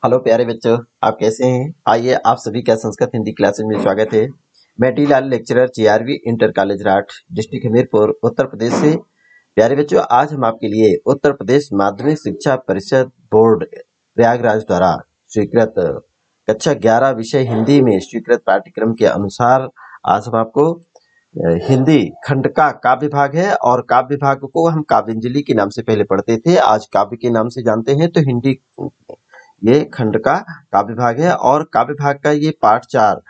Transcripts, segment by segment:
Hello प्यारे बच्चों, आप कैसे हैं? आइए आप सभी का संस्कृत हिंदी क्लासेज में स्वागत है। मैं T Lal lecturer GRV inter college Rath district Hamirpur Uttar Pradesh से। प्यारे बच्चों, आज हम आपके लिए उत्तर प्रदेश माध्यमिक शिक्षा परिषद बोर्ड प्रयागराज द्वारा स्वीकृत कक्षा 11 विषय हिंदी में स्वीकृत पाठ्यक्रम के अनुसार आज हम आपको हिंदी खंड का काव्य भाग है। और काव्य भाग को हम काव्यांजलि के नाम से पहले पढ़ते थे, आज काव्य के नाम से जानते हैं। तो हिंदी ये खंड का काव्य भाग है और काव्य भाग का ये पाठ 4,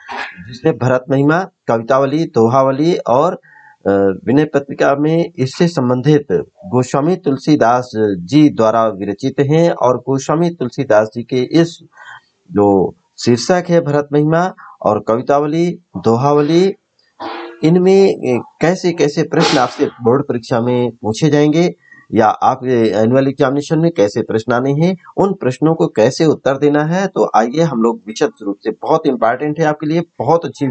जिसमें भरत महिमा, कवितावली, दोहावली और विनय पत्रिका में इससे संबंधित गोस्वामी तुलसीदास जी द्वारा विरचित हैं। और गोस्वामी तुलसीदास जी के इस जो शीर्षक है भरत महिमा और कवितावली, दोहावली, इनमें कैसे कैसे प्रश्न आपसे बोर्ड परीक्षा में पूछे जाएंगे या आप एनुअल एग्जामिनेशन में कैसे प्रश्न आने हैं, उन प्रश्नों को कैसे उत्तर देना है। तो आइए हम लोग विशद रूप से, बहुत इंपॉर्टेंट है आपके लिए, बहुत अच्छी,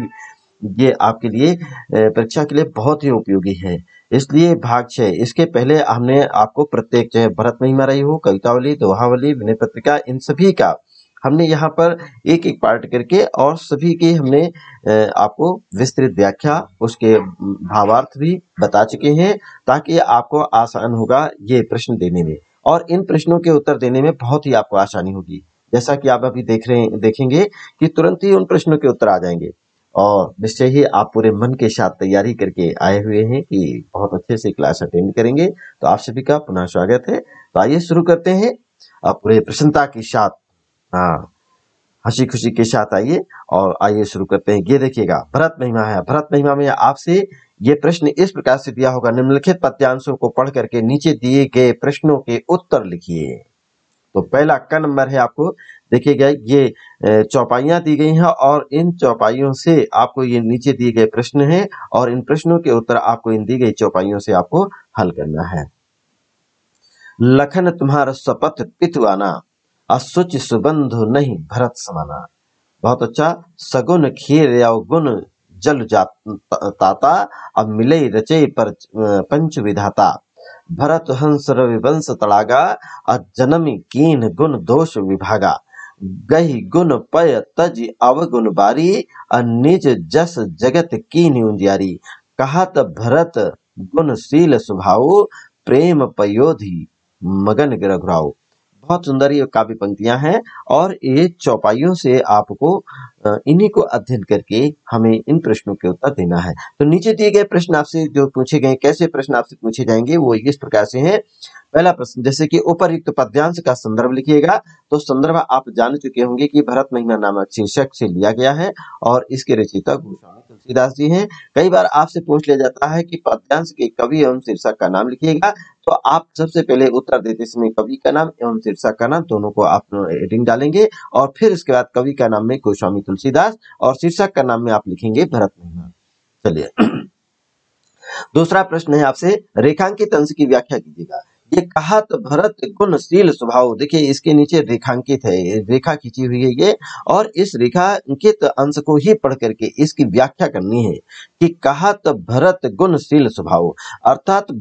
ये आपके लिए परीक्षा के लिए बहुत ही उपयोगी है। इसलिए भाग 6, इसके पहले हमने आपको प्रत्येक, चाहे भरत महिमा रही हो, कवितावली, दोहावली, विनय पत्रिका, इन सभी का हमने यहाँ पर एक एक पार्ट करके और सभी की हमने आपको विस्तृत व्याख्या, उसके भावार्थ भी बता चुके हैं, ताकि आपको आसान होगा ये प्रश्न देने में और इन प्रश्नों के उत्तर देने में बहुत ही आपको आसानी होगी। जैसा कि आप अभी देखेंगे कि तुरंत ही उन प्रश्नों के उत्तर आ जाएंगे और निश्चय ही आप पूरे मन के साथ तैयारी करके आए हुए हैं कि बहुत अच्छे से क्लास अटेंड करेंगे। तो आप सभी का पुनः स्वागत है। तो आइए शुरू करते हैं। आप पूरे प्रसन्नता के साथ, हाँ, हंसी खुशी के साथ आइए और आइए शुरू करते हैं। ये देखिएगा, भरत महिमा है। भरत महिमा में आपसे ये प्रश्न इस प्रकार से दिया होगा, निम्नलिखित पद्यांशों को पढ़ करके नीचे दिए गए प्रश्नों के उत्तर लिखिए। तो पहला क नंबर है, आपको देखिएगा ये चौपाइयां दी गई हैं और इन चौपाइयों से आपको ये नीचे दिए गए प्रश्न हैं और इन प्रश्नों के उत्तर आपको इन दी गई चौपाइयों से आपको हल करना है। लखन तुम्हारा शपथ पितवाना, असुच सुबंधु नहीं भरत समाना। बहुत अच्छा। सगुन खीर गुण जल ताता, अब मिले रचे पर पंच विधाता। भरत हंस रवि वंश तड़ागा, जनमी कीन गुण दोष विभागा। गहि गुण पय तज अवगुण बारी, निज जस जगत कीन उजियारी। कहत भरत गुणशील स्वभाव, प्रेम पयोधि मगन रघुराव। बहुत सुंदर ये काव्य पंक्तियां हैं और ये चौपाइयों से आपको इन्हीं को अध्ययन करके हमें इन प्रश्नों के उत्तर देना है। तो नीचे दिए गए प्रश्न आपसे जो पूछे गए, कैसे प्रश्न आपसे पूछे जाएंगे वो इस प्रकार से हैं। पहला प्रश्न, जैसे कि उपरयुक्त पद्यांश का संदर्भ लिखिएगा। तो संदर्भ आप जान चुके होंगे कि भरत महिमा नामक शीर्षक से लिया गया है और इसके रचयिता गोस्वामी तुलसीदास जी हैं। कई बार आपसे पूछ लिया जाता है कि पद्यांश के कवि एवं शीर्षक का नाम लिखिएगा। तो आप सबसे पहले उत्तर देते समय कवि का नाम एवं शीर्षक का नाम दोनों को आप हेडिंग डालेंगे और फिर इसके बाद कवि का नाम में गोस्वामी तुलसीदास और शीर्षक का नाम में आप लिखेंगे भरत महिमा। चलिए दूसरा प्रश्न है आपसे, रेखांकित अंश की व्याख्या कीजिएगा। ये कहत भरत गुणशील स्वभाव, देखिए इसके नीचे रेखांकित है, रेखा खींची हुई है ये, और इस रेखांकित अंश को ही पढ़ करके इसकी व्याख्या करनी है कि कहत भरत गुणशील स्वभाव, अर्थात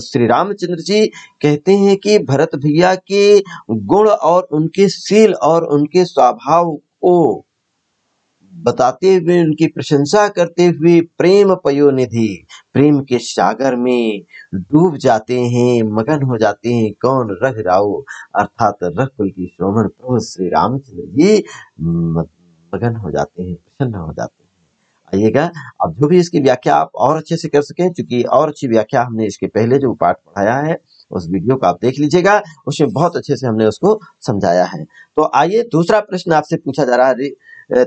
श्री रामचंद्र जी कहते हैं कि भरत भैया के गुण और उनके शील और उनके स्वभाव को बताते हुए, उनकी प्रशंसा करते हुए प्रेम पयोनिधि, प्रेम के सागर में डूब जाते हैं, मगन हो जाते हैं। कौन? रघुराव, अर्थात रघुकुल की श्रोमण प्रभु श्री रामचंद्र जी मगन हो जाते हैं, प्रसन्न हो जाते हैं। आइएगा, अब जो भी इसकी व्याख्या आप और अच्छे से कर सकें, क्योंकि और अच्छी व्याख्या हमने इसके पहले जो पाठ पढ़ाया है उस वीडियो को आप देख लीजिएगा, उसमें बहुत अच्छे से हमने उसको समझाया है। तो आइए दूसरा प्रश्न आपसे पूछा जा रहा है।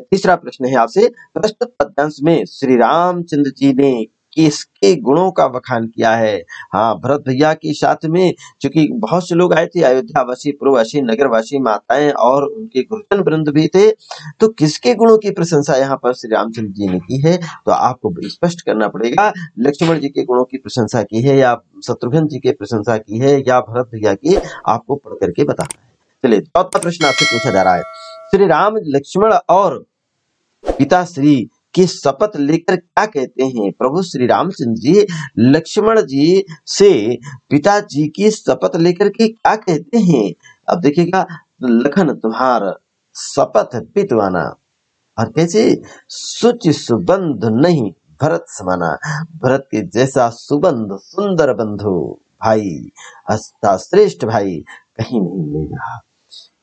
तीसरा प्रश्न है आपसे, प्रस्तुत पद्यांश में श्री रामचंद्र जी ने किसके गुणों का बखान किया है? हाँ, भरत भैया के साथ में चूंकि बहुत से लोग आए थे, अयोध्यावासी, पुरवासी, नगरवासी, माताएं और उनके गुरुजन वृंद भी थे। तो किसके गुणों की प्रशंसा यहाँ पर श्री रामचंद्र जी ने की है? तो आपको स्पष्ट करना पड़ेगा, लक्ष्मण जी के गुणों की प्रशंसा की है या शत्रुघ्न जी की प्रशंसा की है या भरत भैया की, आपको पढ़ करके बताना है। चलिए चौथा प्रश्न आपसे पूछा जा रहा है, श्री राम लक्ष्मण और पिता श्री की शपथ लेकर क्या कहते हैं? प्रभु श्री रामचंद्र जी लक्ष्मण जी से पिताजी की शपथ लेकर के क्या कहते हैं? अब देखिएगा, लखन तुम्हार शपथ पितवाना। और कैसे, सुचि सुबंध नहीं भरत समाना, भरत के जैसा सुबंध सुंदर बंधु भाई, हस्ता श्रेष्ठ भाई कहीं नहीं मिलेगा।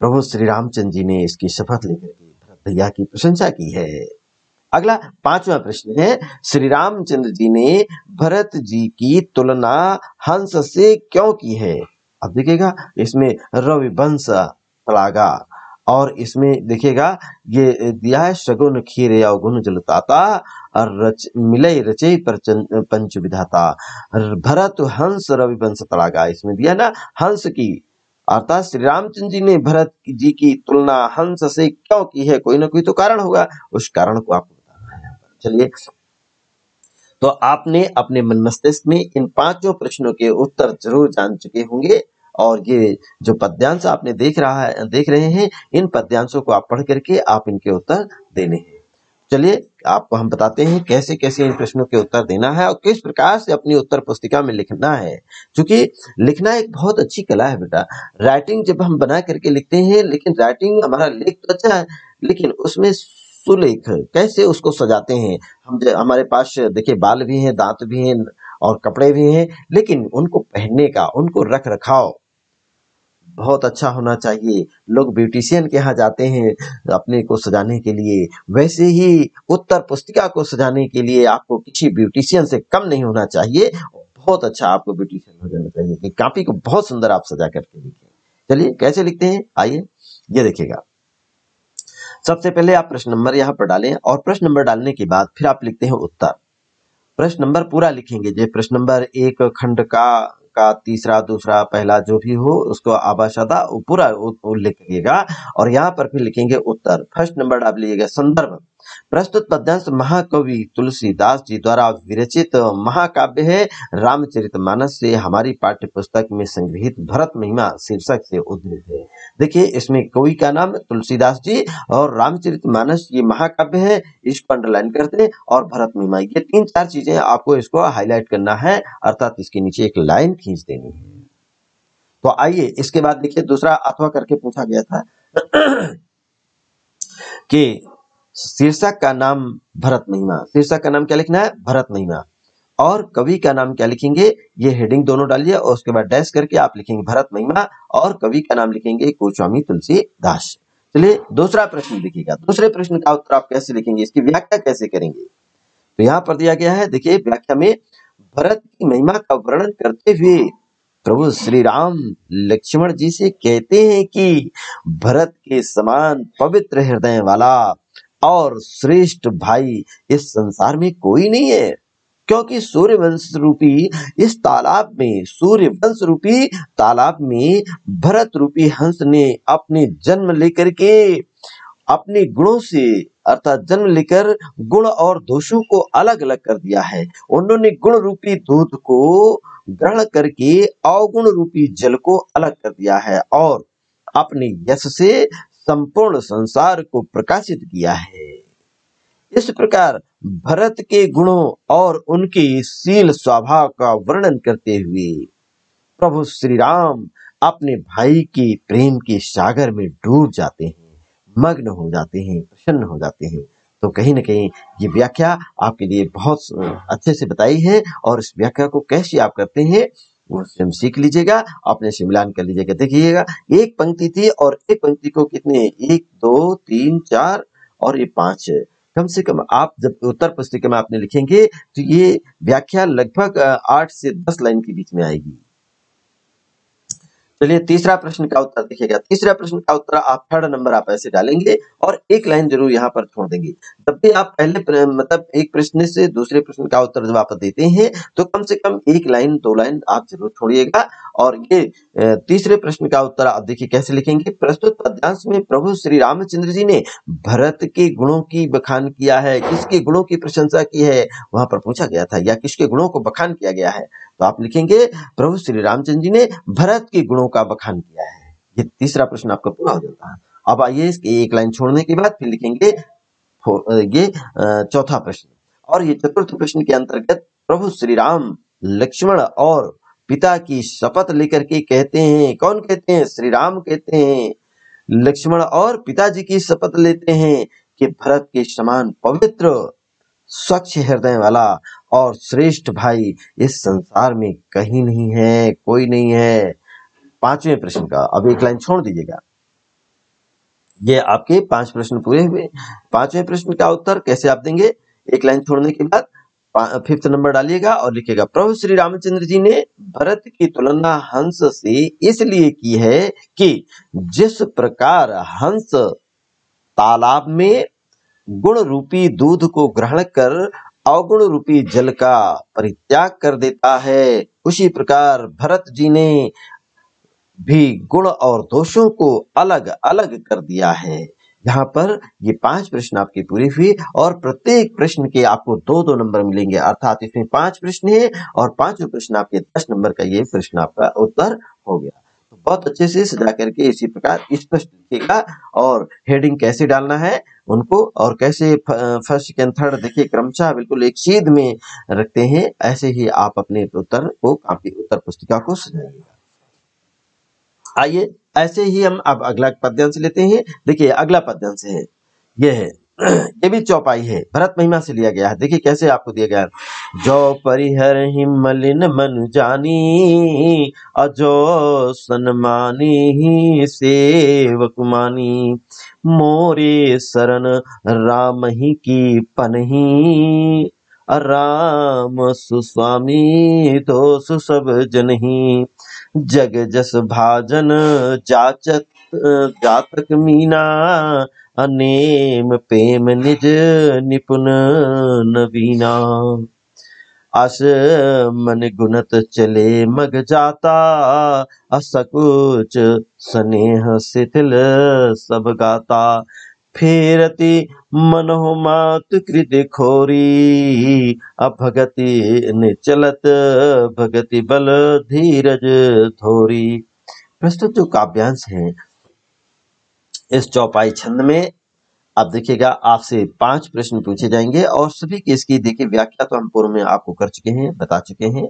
प्रभु श्री रामचंद्र जी ने इसकी शपथ लेकर के भरत भैया की प्रशंसा की है। अगला 5वां प्रश्न है, श्री रामचंद्र जी ने भरत जी की तुलना हंस से क्यों की है? अब देखिएगा, इसमें रविवंश पलागा, और इसमें देखिएगा ये दिया है सगुन खीर अवगुण जलताता, और मिले रचे पर पंच विधाता। भरत हंस रविवंश तड़ागा, इसमें दिया ना हंस की, अर्थात श्री रामचंद्र जी ने भरत जी की तुलना हंस से क्यों की है? कोई ना कोई तो कारण होगा, उस कारण को आपको बताना है यहाँ पर। चलिए, तो आपने अपने मन मस्तिष्क में इन 5 प्रश्नों के उत्तर जरूर जान चुके होंगे, और ये जो पद्यांश आपने देख रहे हैं, इन पद्यांशों को आप पढ़ करके आप इनके उत्तर देने हैं। चलिए, आपको हम बताते हैं कैसे कैसे इन प्रश्नों के उत्तर देना है और किस प्रकार से अपनी उत्तर पुस्तिका में लिखना है। क्योंकि लिखना एक बहुत अच्छी कला है बेटा। राइटिंग जब हम बना करके लिखते हैं, लेकिन राइटिंग हमारा लेख तो अच्छा है, लेकिन उसमें सुलेख कैसे उसको सजाते हैं हम। हमारे पास देखिए बाल भी हैं, दांत भी हैं और कपड़े भी हैं, लेकिन उनको पहनने का, उनको रख रखाव बहुत अच्छा होना चाहिए। लोग ब्यूटिशियन के यहाँ जाते हैं अपने को सजाने के लिए, वैसे ही उत्तर पुस्तिका को सजाने के लिए आपको किसी ब्यूटिशियन से कम नहीं होना चाहिए। बहुत अच्छा आपको ब्यूटिशियन हो जाना चाहिए कि कॉपी को बहुत सुंदर आप सजा करके लिखें। चलिए, कैसे लिखते हैं, आइए ये देखिएगा। सबसे पहले आप प्रश्न नंबर यहाँ पर डालें, और प्रश्न नंबर डालने के बाद फिर आप लिखते हैं उत्तर। प्रश्न नंबर पूरा लिखेंगे, जो प्रश्न नंबर 1 खंड का तीसरा, दूसरा, पहला जो भी हो उसको आबाशदा पूरा उल्लेख करिएगा, और यहाँ पर फिर लिखेंगे उत्तर। फर्स्ट नंबर डाल लीजिएगा संदर्भ। प्रस्तुत पद्यांश महाकवि तुलसीदास जी द्वारा विरचित महाकाव्य है रामचरितमानस से हमारी पाठ्य पुस्तक में संग्रहित भरत महिमा शीर्षक से उद्धृत है। देखिए, इसमें कवि का नाम तुलसीदास जी, और रामचरितमानस ये महाकाव्य है, इसको अंडरलाइन करते हैं, और भरत महिमा, ये 3-4 चीजें आपको इसको हाईलाइट करना है, अर्थात इसके नीचे एक लाइन खींच देनी है। तो आइए इसके बाद देखिए, दूसरा अथवा करके पूछा गया था कि शीर्षक का नाम भरत महिमा, शीर्षक का नाम क्या लिखना है? भरत महिमा। और कवि का नाम क्या लिखेंगे? ये हेडिंग दोनों डालिए, और उसके बाद डैश करके आप लिखेंगे भरत महिमा, और कवि का नाम लिखेंगे गोस्वामी तुलसीदास। चलिए, दूसरा प्रश्न देखिएगा। दूसरे प्रश्न का उत्तर आप कैसे लिखेंगे, इसकी व्याख्या कैसे करेंगे? तो यहाँ पर दिया गया है, देखिए व्याख्या में, भरत की महिमा का वर्णन करते हुए प्रभु श्री राम लक्ष्मण जी से कहते हैं कि भरत के समान पवित्र हृदय वाला और श्रेष्ठ भाई इस संसार में कोई नहीं है, क्योंकि सूर्यवंश रूपी इस तालाब में, सूर्यवंश रूपी तालाब में भरत रूपी हंस ने अपने जन्म लेकर के, अपने गुणों से, अर्थात जन्म लेकर गुण और दोषों को अलग अलग कर दिया है। उन्होंने गुण रूपी दूध को ग्रहण करके अवगुण रूपी जल को अलग कर दिया है, और अपने यश से संपूर्ण संसार को प्रकाशित किया है। इस प्रकार भरत के गुणों और उनके शील स्वभाव का वर्णन करते हुए प्रभु श्री राम अपने भाई के प्रेम के सागर में डूब जाते हैं, मग्न हो जाते हैं, प्रसन्न हो जाते हैं। तो कहीं न कहीं ये व्याख्या आपके लिए बहुत अच्छे से बताई है, और इस व्याख्या को कैसे आप करते हैं वो स्वयं सीख लीजिएगा, अपने से मिलान कर लीजिएगा। देखिएगा, एक पंक्ति थी, और एक पंक्ति को कितने, 1 2 3 4 और ये 5, कम से कम आप जब उत्तर पुस्तिका में आपने लिखेंगे तो ये व्याख्या लगभग 8 से 10 लाइन के बीच में आएगी। चलिए, तीसरा प्रश्न का उत्तर देखिएगा। तीसरा प्रश्न का उत्तर आप 3rd नंबर आप ऐसे डालेंगे, और एक लाइन जरूर यहाँ पर छोड़ देंगे। जब भी आप पहले मतलब एक प्रश्न से दूसरे प्रश्न का उत्तर जब आप देते हैं, तो कम से कम 1 लाइन 2 लाइन आप जरूर छोड़िएगा। और ये तीसरे प्रश्न का उत्तर आप देखिए कैसे लिखेंगे। प्रस्तुत पद्यांश में प्रभु श्री रामचंद्र जी ने भरत के गुणों की बखान किया है, किसके गुणों की प्रशंसा की है, वहां पर पूछा गया था, या किसके गुणों को बखान किया गया है? तो आप लिखेंगे प्रभु श्री रामचंद्र जी ने भरत के गुणों का बखान किया है। ये तीसरा प्रश्न आपका पूरा हो जाता है। अब आइए इसके एक लाइन छोड़ने के बाद फिर लिखेंगे ये चौथा प्रश्न, और ये चतुर्थ प्रश्न के अंतर्गत प्रभु श्री राम लक्ष्मण और पिता की शपथ लेकर के कहते हैं, कौन कहते हैं? श्री राम कहते हैं लक्ष्मण और पिताजी की शपथ लेते हैं कि भरत के समान पवित्र, स्वच्छ हृदय वाला और श्रेष्ठ भाई इस संसार में कहीं नहीं है, कोई नहीं है। पांचवें प्रश्न का अब एक लाइन छोड़ दीजिएगा। ये आपके 5 प्रश्न पूरे हुए। पांचवें प्रश्न का उत्तर कैसे आप देंगे? एक लाइन छोड़ने के बाद 5th नंबर डालिएगा और लिखिएगा, प्रभु श्री रामचंद्र जी ने भरत की तुलना हंस से इसलिए की है कि जिस प्रकार हंस तालाब में गुण रूपी दूध को ग्रहण कर अवगुण रूपी जल का परित्याग कर देता है, उसी प्रकार भरत जी ने भी गुण और दोषों को अलग अलग कर दिया है। यहाँ पर ये 5 प्रश्न आपके पूरे हुए और प्रत्येक प्रश्न के आपको 2-2 नंबर मिलेंगे, अर्थात इसमें 5 प्रश्न है और 5 प्रश्न आपके 10 नंबर का ये प्रश्न आपका उत्तर हो गया। तो बहुत अच्छे से सजा करके इसी प्रकार स्पष्ट लिखिएगा और हेडिंग कैसे डालना है उनको और कैसे फर्स्ट सेकंड थर्ड देखिए क्रमशः बिल्कुल एक सीध में रखते हैं, ऐसे ही आप अपने उत्तर को काफी उत्तर पुस्तिका को सजाइएगा। आइए ऐसे ही हम अब अगला पद्यांश लेते हैं। देखिए अगला पद्यांश है, ये है ये भी चौपाई है, भरत महिमा से लिया गया है। देखिए कैसे आपको दिया गया है, जो परिहर हिमलिन मन जानी अजो सन्मानी सेवक मानी, मोरे शरण राम ही की पनही, राम सुस्वामी दोष सब जनही, जग जस भाजन जाचक जातक मीना, अनेम प्रेम निज निपुण नवीना, आस मन गुणत चले मग जाता, असकुच स्नेह शिथिल सब गाता, फेरति मनोह मात कृत खोरी, अभगति निचलत भगति बल धीरज थोरी। प्रस्तुत जो काव्यांश है इस चौपाई छंद में आप देखिएगा आपसे 5 प्रश्न पूछे जाएंगे और सभी की इसकी देखिए व्याख्या तो हम पूर्व में आपको कर चुके हैं, बता चुके हैं।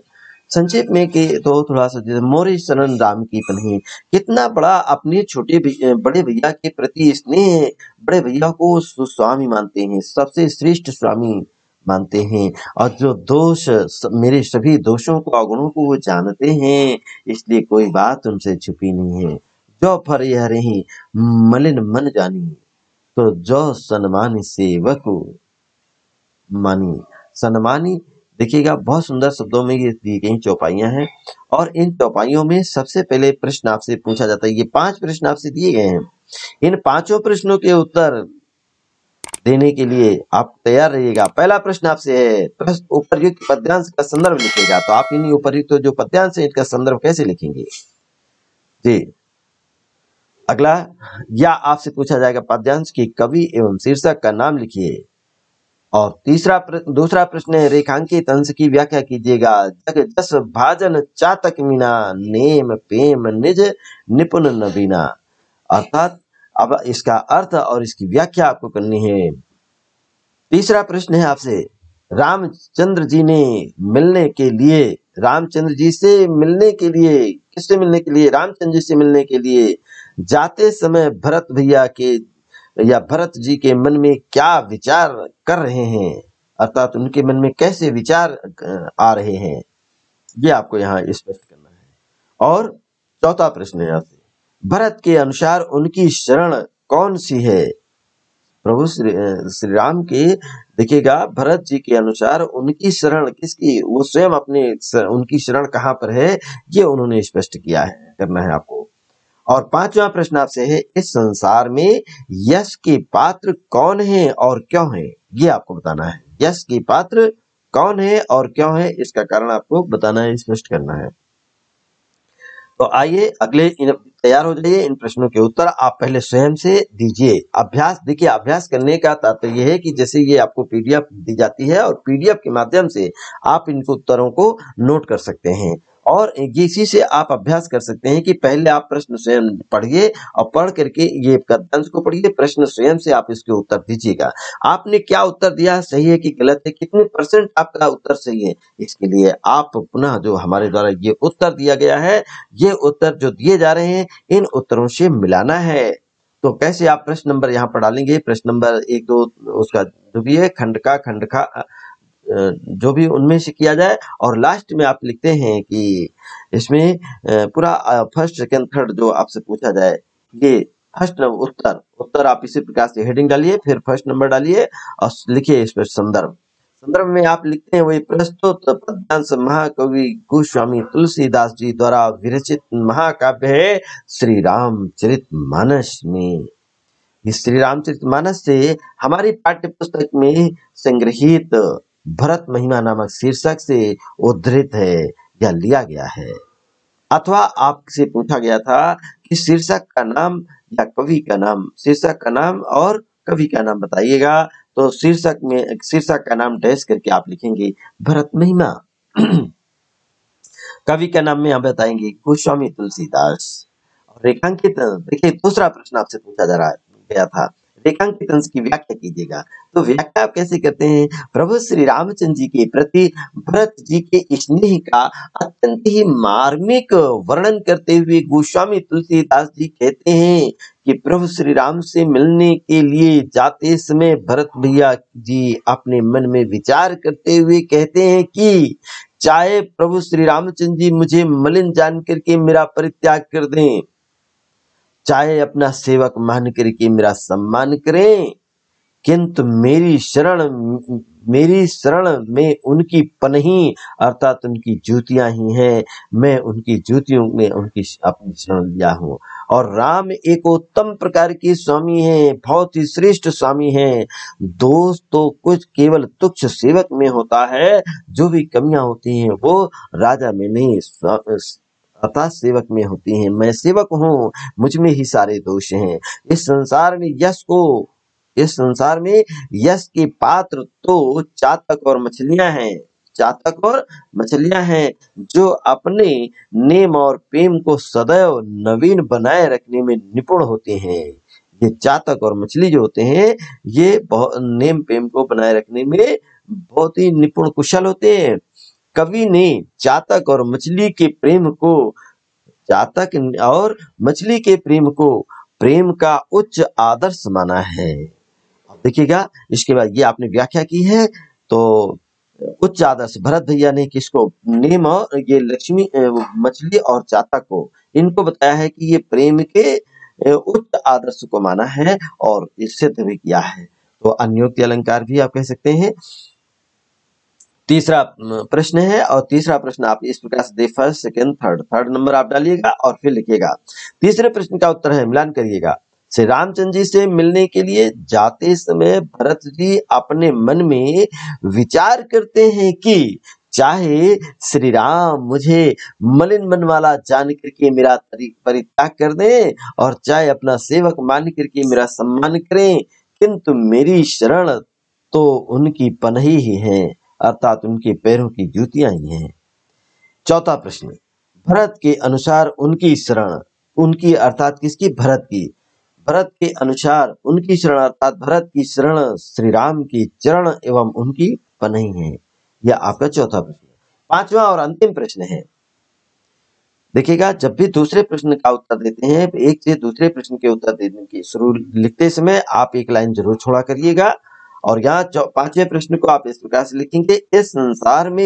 संक्षेप में कि तो थोड़ा सा मोरे शरण राम की पनही, कितना बड़ा अपने छोटे बड़े भैया के प्रति स्नेह, बड़े भैया को स्वामी मानते हैं, सबसे श्रेष्ठ स्वामी मानते हैं और जो दोष मेरे सभी दोषों को अवगुणों को वो जानते हैं, इसलिए कोई बात उनसे छुपी नहीं है। जो फर यह रही मलिन मन जानी, तो जो सन्मानी सेवक मानी। सन्मानी देखिएगा बहुत सुंदर शब्दों में ये दी गई चौपाइयां हैं और इन चौपाइयों में सबसे पहले प्रश्न आपसे पूछा जाता है। ये 5 प्रश्न आपसे दिए गए हैं, इन 5 प्रश्नों के उत्तर देने के लिए आप तैयार रहिएगा। पहला प्रश्न आपसे है, उपर्युक्त पद्यांश का संदर्भ लिखिएगा। तो आप इन उपर्युक्त जो पद्यांश है इनका संदर्भ कैसे लिखेंगे जी। अगला या आपसे पूछा जाएगा पद्यांश की कवि एवं शीर्षक का नाम लिखिए। और दूसरा प्रश्न है, रेखांकित अंश की व्याख्या कीजिएगा। जग जस भाजन चातक मीना, नेम प्रेम निज निपुण नवीना। अर्थात अब इसका अर्थ और इसकी व्याख्या आपको करनी है। तीसरा प्रश्न है आपसे, रामचंद्र जी ने मिलने के लिए, रामचंद्र जी से मिलने के लिए, किससे मिलने के लिए? रामचंद्र जी से मिलने के लिए जाते समय भरत भैया के या भरत जी के मन में क्या विचार कर रहे हैं, अर्थात उनके मन में कैसे विचार आ रहे हैं, ये आपको यहाँ स्पष्ट करना है। और चौथा प्रश्न है आपसे, भरत के अनुसार उनकी शरण कौन सी है? प्रभु श्री राम के देखिएगा भरत जी के अनुसार उनकी शरण किसकी, वो स्वयं अपने उनकी शरण कहाँ पर है, ये उन्होंने स्पष्ट किया है, करना है आपको। और 5वां प्रश्न आपसे है, इस संसार में यश के पात्र कौन है और क्यों है, ये आपको बताना है। यश के पात्र कौन है और क्यों है, इसका कारण आपको बताना है, स्पष्ट करना है। तो आइए अगले तैयार हो जाइए, इन प्रश्नों के उत्तर आप पहले स्वयं से दीजिए। अभ्यास देखिए, अभ्यास करने का तात्पर्य है कि जैसे ये आपको पीडीएफ दी जाती है और पीडीएफ के माध्यम से आप इन उत्तरों को नोट कर सकते हैं और इसी से आप अभ्यास कर सकते हैं कि पहले आप प्रश्न स्वयं पढ़िए और पढ़ करके ये पद्यांश को पढ़िए, प्रश्न स्वयं से आप इसके उत्तर दीजिएगा। आपने क्या उत्तर दिया, सही है कि गलत है, कितने % आपका उत्तर सही है, इसके लिए आप पुनः जो हमारे द्वारा ये उत्तर दिया गया है, ये उत्तर जो दिए जा रहे हैं इन उत्तरों से मिलाना है तो कैसे आप प्रश्न नंबर यहाँ पर डालेंगे, प्रश्न नंबर 1 2 उसका जो भी है खंड का जो भी उनमें से किया जाए, और लास्ट में आप लिखते हैं कि इसमें पूरा फर्स्ट सेकंड थर्ड जो आपसे पूछा जाए, ये फर्स्ट उत्तर उत्तर आप इसी प्रकार से हेडिंग डालिए, फिर फर्स्ट नंबर डालिए और लिखिए इस पर संदर्भ। संदर्भ में आप लिखते हैं वही प्रस्तुत पद्यांश महाकवि गोस्वामी तुलसीदास जी द्वारा विरचित महाकाव्य है श्री रामचरितमानस में। इस श्री रामचरितमानस से हमारी पाठ्य पुस्तक में संग्रहित भरत महिमा नामक शीर्षक से उद्धृत है या लिया गया है। अथवा आपसे पूछा गया था कि शीर्षक का नाम या कवि का नाम, शीर्षक का नाम और कवि का नाम बताइएगा, तो शीर्षक का नाम डैश करके आप लिखेंगे भरत महिमा। कवि का नाम में आप बताएंगे गोस्वामी तुलसीदास। और रेखांकित, देखिए दूसरा प्रश्न आपसे पूछा जा रहा गया था, रेखांकित अंश की व्याख्या कीजिएगा। तो व्याख्या आप कैसे करते हैं, प्रभु श्री रामचंद्र जी के प्रति भरत जी के स्नेह का अत्यंत ही मार्मिक वर्णन करते हुए गोस्वामी तुलसीदास जी कहते हैं कि प्रभु श्री राम से मिलने के लिए जाते समय भरत भैया जी अपने मन में विचार करते हुए कहते हैं कि चाहे प्रभु श्री रामचंद्र जी मुझे मलिन जान करके मेरा परित्याग कर दें, चाहे अपना सेवक मान करके मेरा सम्मान करें, किंतु मेरी शरण में उनकी पनही अर्थात उनकी जूतियां ही हैं। मैं उनकी जूतियों में उनकी अपनी शरण लिया हूँ। और राम एक उत्तम प्रकार के स्वामी हैं, बहुत ही श्रेष्ठ स्वामी हैं। दोष तो कुछ केवल तुच्छ सेवक में होता है, जो भी कमियां होती हैं वो राजा में नहीं अतः सेवक में होती हैं। मैं सेवक हूँ, मुझ में ही सारे दोष हैं। इस संसार में यश के पात्र तो चातक और मछलियां हैं, जो अपने नेम और प्रेम को सदैव नवीन बनाए रखने में निपुण होते हैं। ये चातक और मछली जो होते हैं, ये नेम प्रेम को बनाए रखने में बहुत ही निपुण कुशल होते हैं। कवि ने चातक और मछली के प्रेम को प्रेम का उच्च आदर्श माना है। अब देखिएगा, इसके बाद ये आपने व्याख्या की है, तो उच्च आदर्श भरत भैया ने किसको, नेम और ये लक्ष्मी मछली और चातक को, इनको बताया है कि ये प्रेम के उच्च आदर्श को माना है और इससे सिद्ध भी किया है। तो अन्योक्ति अलंकार भी आप कह सकते हैं। तीसरा प्रश्न है, और तीसरा प्रश्न आप इस प्रकार से फर्स्ट सेकंड थर्ड नंबर आप डालिएगा और फिर लिखिएगा। तीसरे प्रश्न का उत्तर है, मिलान करिएगा। श्री रामचंद्र जी से मिलने के लिए जाते समय भरत जी अपने मन में विचार करते हैं कि चाहे श्री राम मुझे मलिन मन वाला जान करके मेरा परित्याग कर दें, और चाहे अपना सेवक मान करके मेरा सम्मान करें, किंतु मेरी शरण तो उनकी पनही ही है, अर्थात उनके पैरों की जूतियां ही हैं। चौथा प्रश्न, भरत के अनुसार उनकी शरण, उनकी अर्थात किसकी, भरत के अनुसार उनकी शरण अर्थात भरत की शरण श्री राम की चरण एवं उनकी पनही है। यह आपका चौथा प्रश्न। पांचवा और अंतिम प्रश्न है, देखिएगा, जब भी दूसरे प्रश्न का उत्तर देते हैं, एक से दूसरे प्रश्न के उत्तर देने की शुरू लिखते समय आप एक लाइन जरूर छोड़ा करिएगा। और यहाँ पांचवें प्रश्न को आप इस प्रकार से लिखेंगे, इस संसार में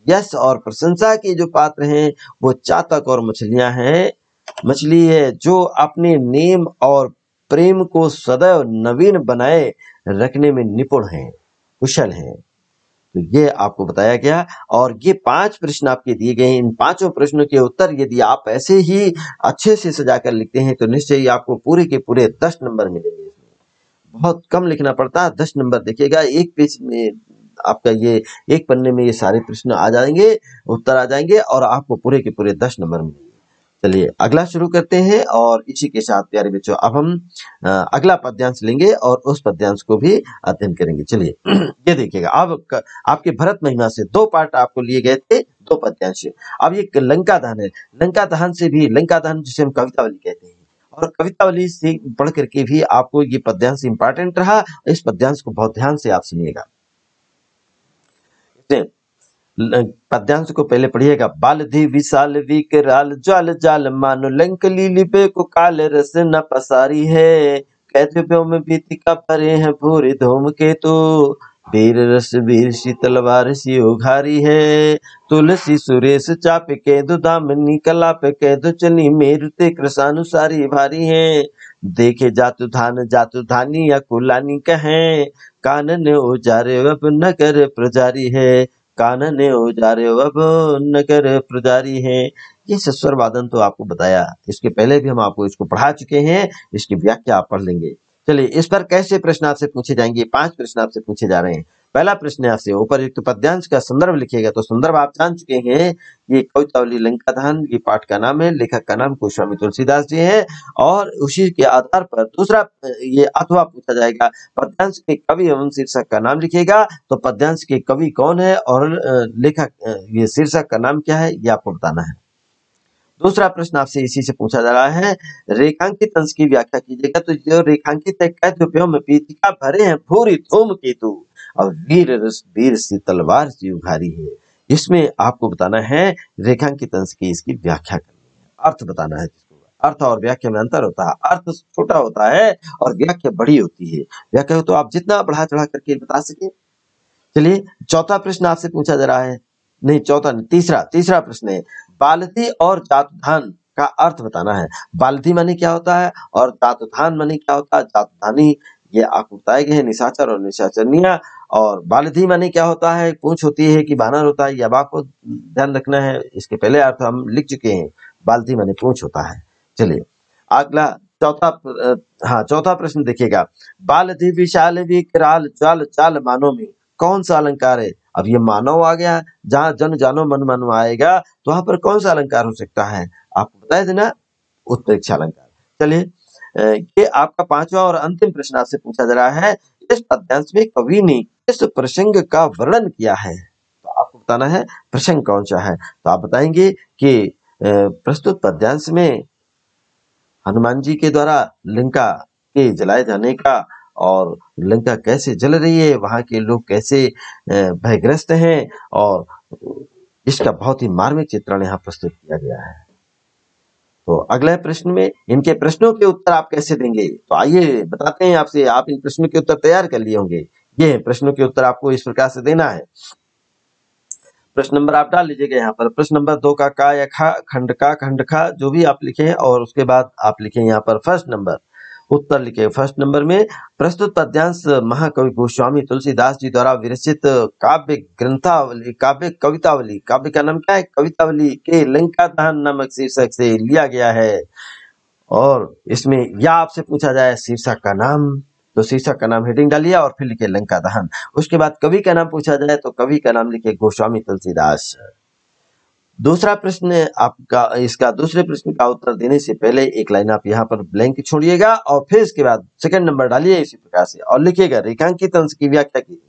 यश और प्रशंसा के जो पात्र हैं वो चातक और मछली है, जो अपने नेम और प्रेम को सदैव नवीन बनाए रखने में निपुण हैं, कुशल हैं। तो ये आपको बताया गया, और ये 5 प्रश्न आपके दिए गए हैं। इन 5 प्रश्नों के उत्तर यदि आप ऐसे ही अच्छे से सजाकर लिखते हैं तो निश्चय ही आपको पूरे के पूरे 10 नंबर मिलेंगे। बहुत कम लिखना पड़ता है, 10 नंबर। देखिएगा, एक पेज में आपका ये एक पन्ने में ये सारे प्रश्न आ जाएंगे, उत्तर आ जाएंगे, और आपको पूरे के पूरे 10 नंबर मिलेंगे। चलिए अगला शुरू करते हैं, और इसी के साथ प्यारे बच्चों अब हम अगला पद्यांश लेंगे और उस पद्यांश को भी अध्ययन करेंगे। चलिए ये देखिएगा, अब आपके भरत महिमा से 2 पार्ट आपको लिए गए थे, 2 पद्यांश। अब ये लंका दहन है, लंका दहन जिसे हम कवितावली कहते हैं, और कवितावली से पढ़ करके भी आपको ये पद्यांश इंपॉर्टेंट रहा। इस पद्यांश को बहुत ध्यान से आप सुनिएगा। पद्यांश को पहले पढ़िएगा। बालधि विशाल विकराल ज्वाल जाल मानो लंक लीली पे को काल रस न पसारी है। कैथ्यों में भीतिका भरे हैं भूरे धूम के तो वीर रस वीर सी तलवार सी उघारी है। तुलसी सुरेश चाप के दो दामनी कलाप के दो चली मेरु ते कृषानुसारी भारी है। देखे जातु धानी या कुलानी कहें कानन उजारे अब नगर प्रजारी है। कानन उजारे अब नगर प्रजारी है। ये सस्वर वादन तो आपको बताया, इसके पहले भी हम आपको इसको पढ़ा चुके हैं, इसकी व्याख्या आप पढ़ लेंगे। चलिए, इस पर कैसे प्रश्न आपसे पूछे जाएंगे? 5 प्रश्न आपसे पूछे जा रहे हैं। पहला प्रश्न है आपसे, उपर्युक्त पद्यांश का संदर्भ लिखिएगा। तो संदर्भ आप जान चुके हैं, ये कवितावली लंका दहन, ये पाठ का नाम है, लेखक का नाम गोस्वामी तुलसीदास जी है। और उसी के आधार पर दूसरा ये अथवा पूछा जाएगा, पद्यांश के कवि एवं शीर्षक का नाम लिखिएगा। तो पद्यांश के कवि कौन है और लेखक ये शीर्षक का नाम क्या है, ये आपको बताना है। दूसरा प्रश्न आपसे इसी से पूछा जा रहा है, रेखांकित अंश की व्याख्या कीजिएगा। तो जो रेखांकित है, कैथ्यों में पीतिका भरे हैं भूरी धूम केतु और वीर रस वीर सी तलवार सी उघारी है। इसमें आपको बताना है रेखांकित अंश की इसकी व्याख्या करनी है, अर्थ बताना है। जिसको अर्थ और व्याख्या में अंतर होता है, अर्थ छोटा होता है और व्याख्या बड़ी होती है। व्याख्या तो आप जितना बढ़ा चढ़ा करके बता सके। चलिए, चौथा प्रश्न आपसे पूछा जा रहा है, नहीं चौथा नहीं, तीसरा प्रश्न है, बालती और जातुधान का अर्थ बताना है। बालती माने क्या होता है और जातुधान माने क्या होता है? जातुधानी ये आपको बताए गए हैं, निशाचर और निशाचरनिया। और बालधी माने क्या होता है? पूंछ होती है कि बानर होता है, ये अब आपको ध्यान रखना है। इसके पहले अर्थ हम लिख चुके हैं, बालधी माने पूंछ होता है। चलिए, अगला चौथा प्रश्न देखिएगा, बालधी विशाल विकराल ज्वाल चाल मानो में कौन सा अलंकार है? अब ये मानव आ गया, जहां जन जानो मन मानो आएगा तो वहां पर कौन सा अलंकार हो सकता है? आपको बताया था ना, उत्प्रेक्ष अलंकार। चलिए, ये आपका 5वां और अंतिम प्रश्न आपसे पूछा जा रहा है, इस पद्यांश में कवि ने किस प्रसंग का वर्णन किया है? तो आपको बताना है प्रसंग कौन सा है। तो आप बताएंगे कि प्रस्तुत पद्यांश में हनुमान जी के द्वारा लंका के जलाए जाने का और लंका कैसे जल रही है, वहां के लोग कैसे भयग्रस्त हैं, और इसका बहुत ही मार्मिक चित्रण यहाँ प्रस्तुत किया गया है। तो अगले प्रश्न में इनके प्रश्नों के उत्तर आप कैसे देंगे? तो आइए बताते हैं आपसे, आप इन प्रश्नों के उत्तर तैयार कर लिए होंगे। ये प्रश्नों के उत्तर आपको इस प्रकार से देना है। प्रश्न नंबर आप डाल लीजिएगा यहाँ पर। प्रश्न नंबर 2 का या खा, खंड खा जो भी आप लिखे, और उसके बाद आप लिखे यहाँ पर फर्स्ट नंबर, उत्तर लिखे फर्स्ट नंबर में। प्रस्तुत पद्यांश महाकवि गोस्वामी तुलसीदास जी द्वारा विरचित काव्य ग्रंथावली, काव्य कवितावली, काव्य का नाम क्या है? कवितावली के लंका दहन नामक शीर्षक से लिया गया है। और इसमें या आपसे पूछा जाए शीर्षक का नाम, तो शीर्षक का नाम हेडिंग डालिए और फिर लिखे लंका दहन। उसके बाद कवि का नाम पूछा जाए तो कवि का नाम लिखे गोस्वामी तुलसीदास। दूसरा प्रश्न आपका, इसका दूसरे प्रश्न का उत्तर देने से पहले एक लाइन आप यहाँ पर ब्लैंक छोड़िएगा और फिर इसके बाद सेकंड नंबर डालिए इसी प्रकार से और लिखिएगा रेखांकित अंश की व्याख्या की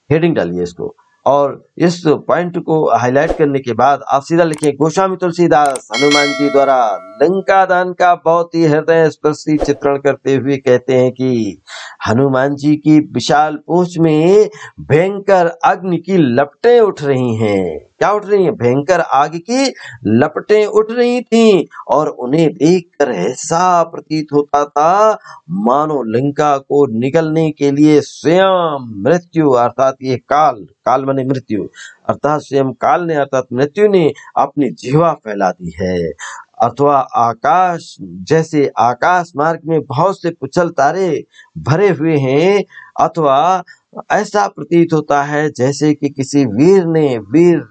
हेडिंग डालिए इसको। और इस पॉइंट को हाईलाइट करने के बाद आप सीधा लिखिए गोस्वामी तुलसीदास हनुमान जी द्वारा लंका दहन का बहुत ही हृदय स्पर्शी चित्रण करते हुए कहते हैं कि हनुमान जी की विशाल पूंछ में भयंकर अग्नि की लपटें उठ रही हैं। क्या उठ रही हैं? भयंकर आग की लपटें उठ रही थीं और उन्हें देखकर ऐसा प्रतीत होता था मानो लंका को निगलने के लिए स्वयं मृत्यु अर्थात ये काल, काल माने मृत्यु, अर्थात स्वयं काल ने अर्थात मृत्यु ने अपनी जिह्वा फैला दी है। अथवा आकाश, जैसे आकाश मार्ग में बहुत से पुच्छल तारे भरे हुए हैं, अथवा ऐसा प्रतीत होता है जैसे कि किसी वीर ने वीर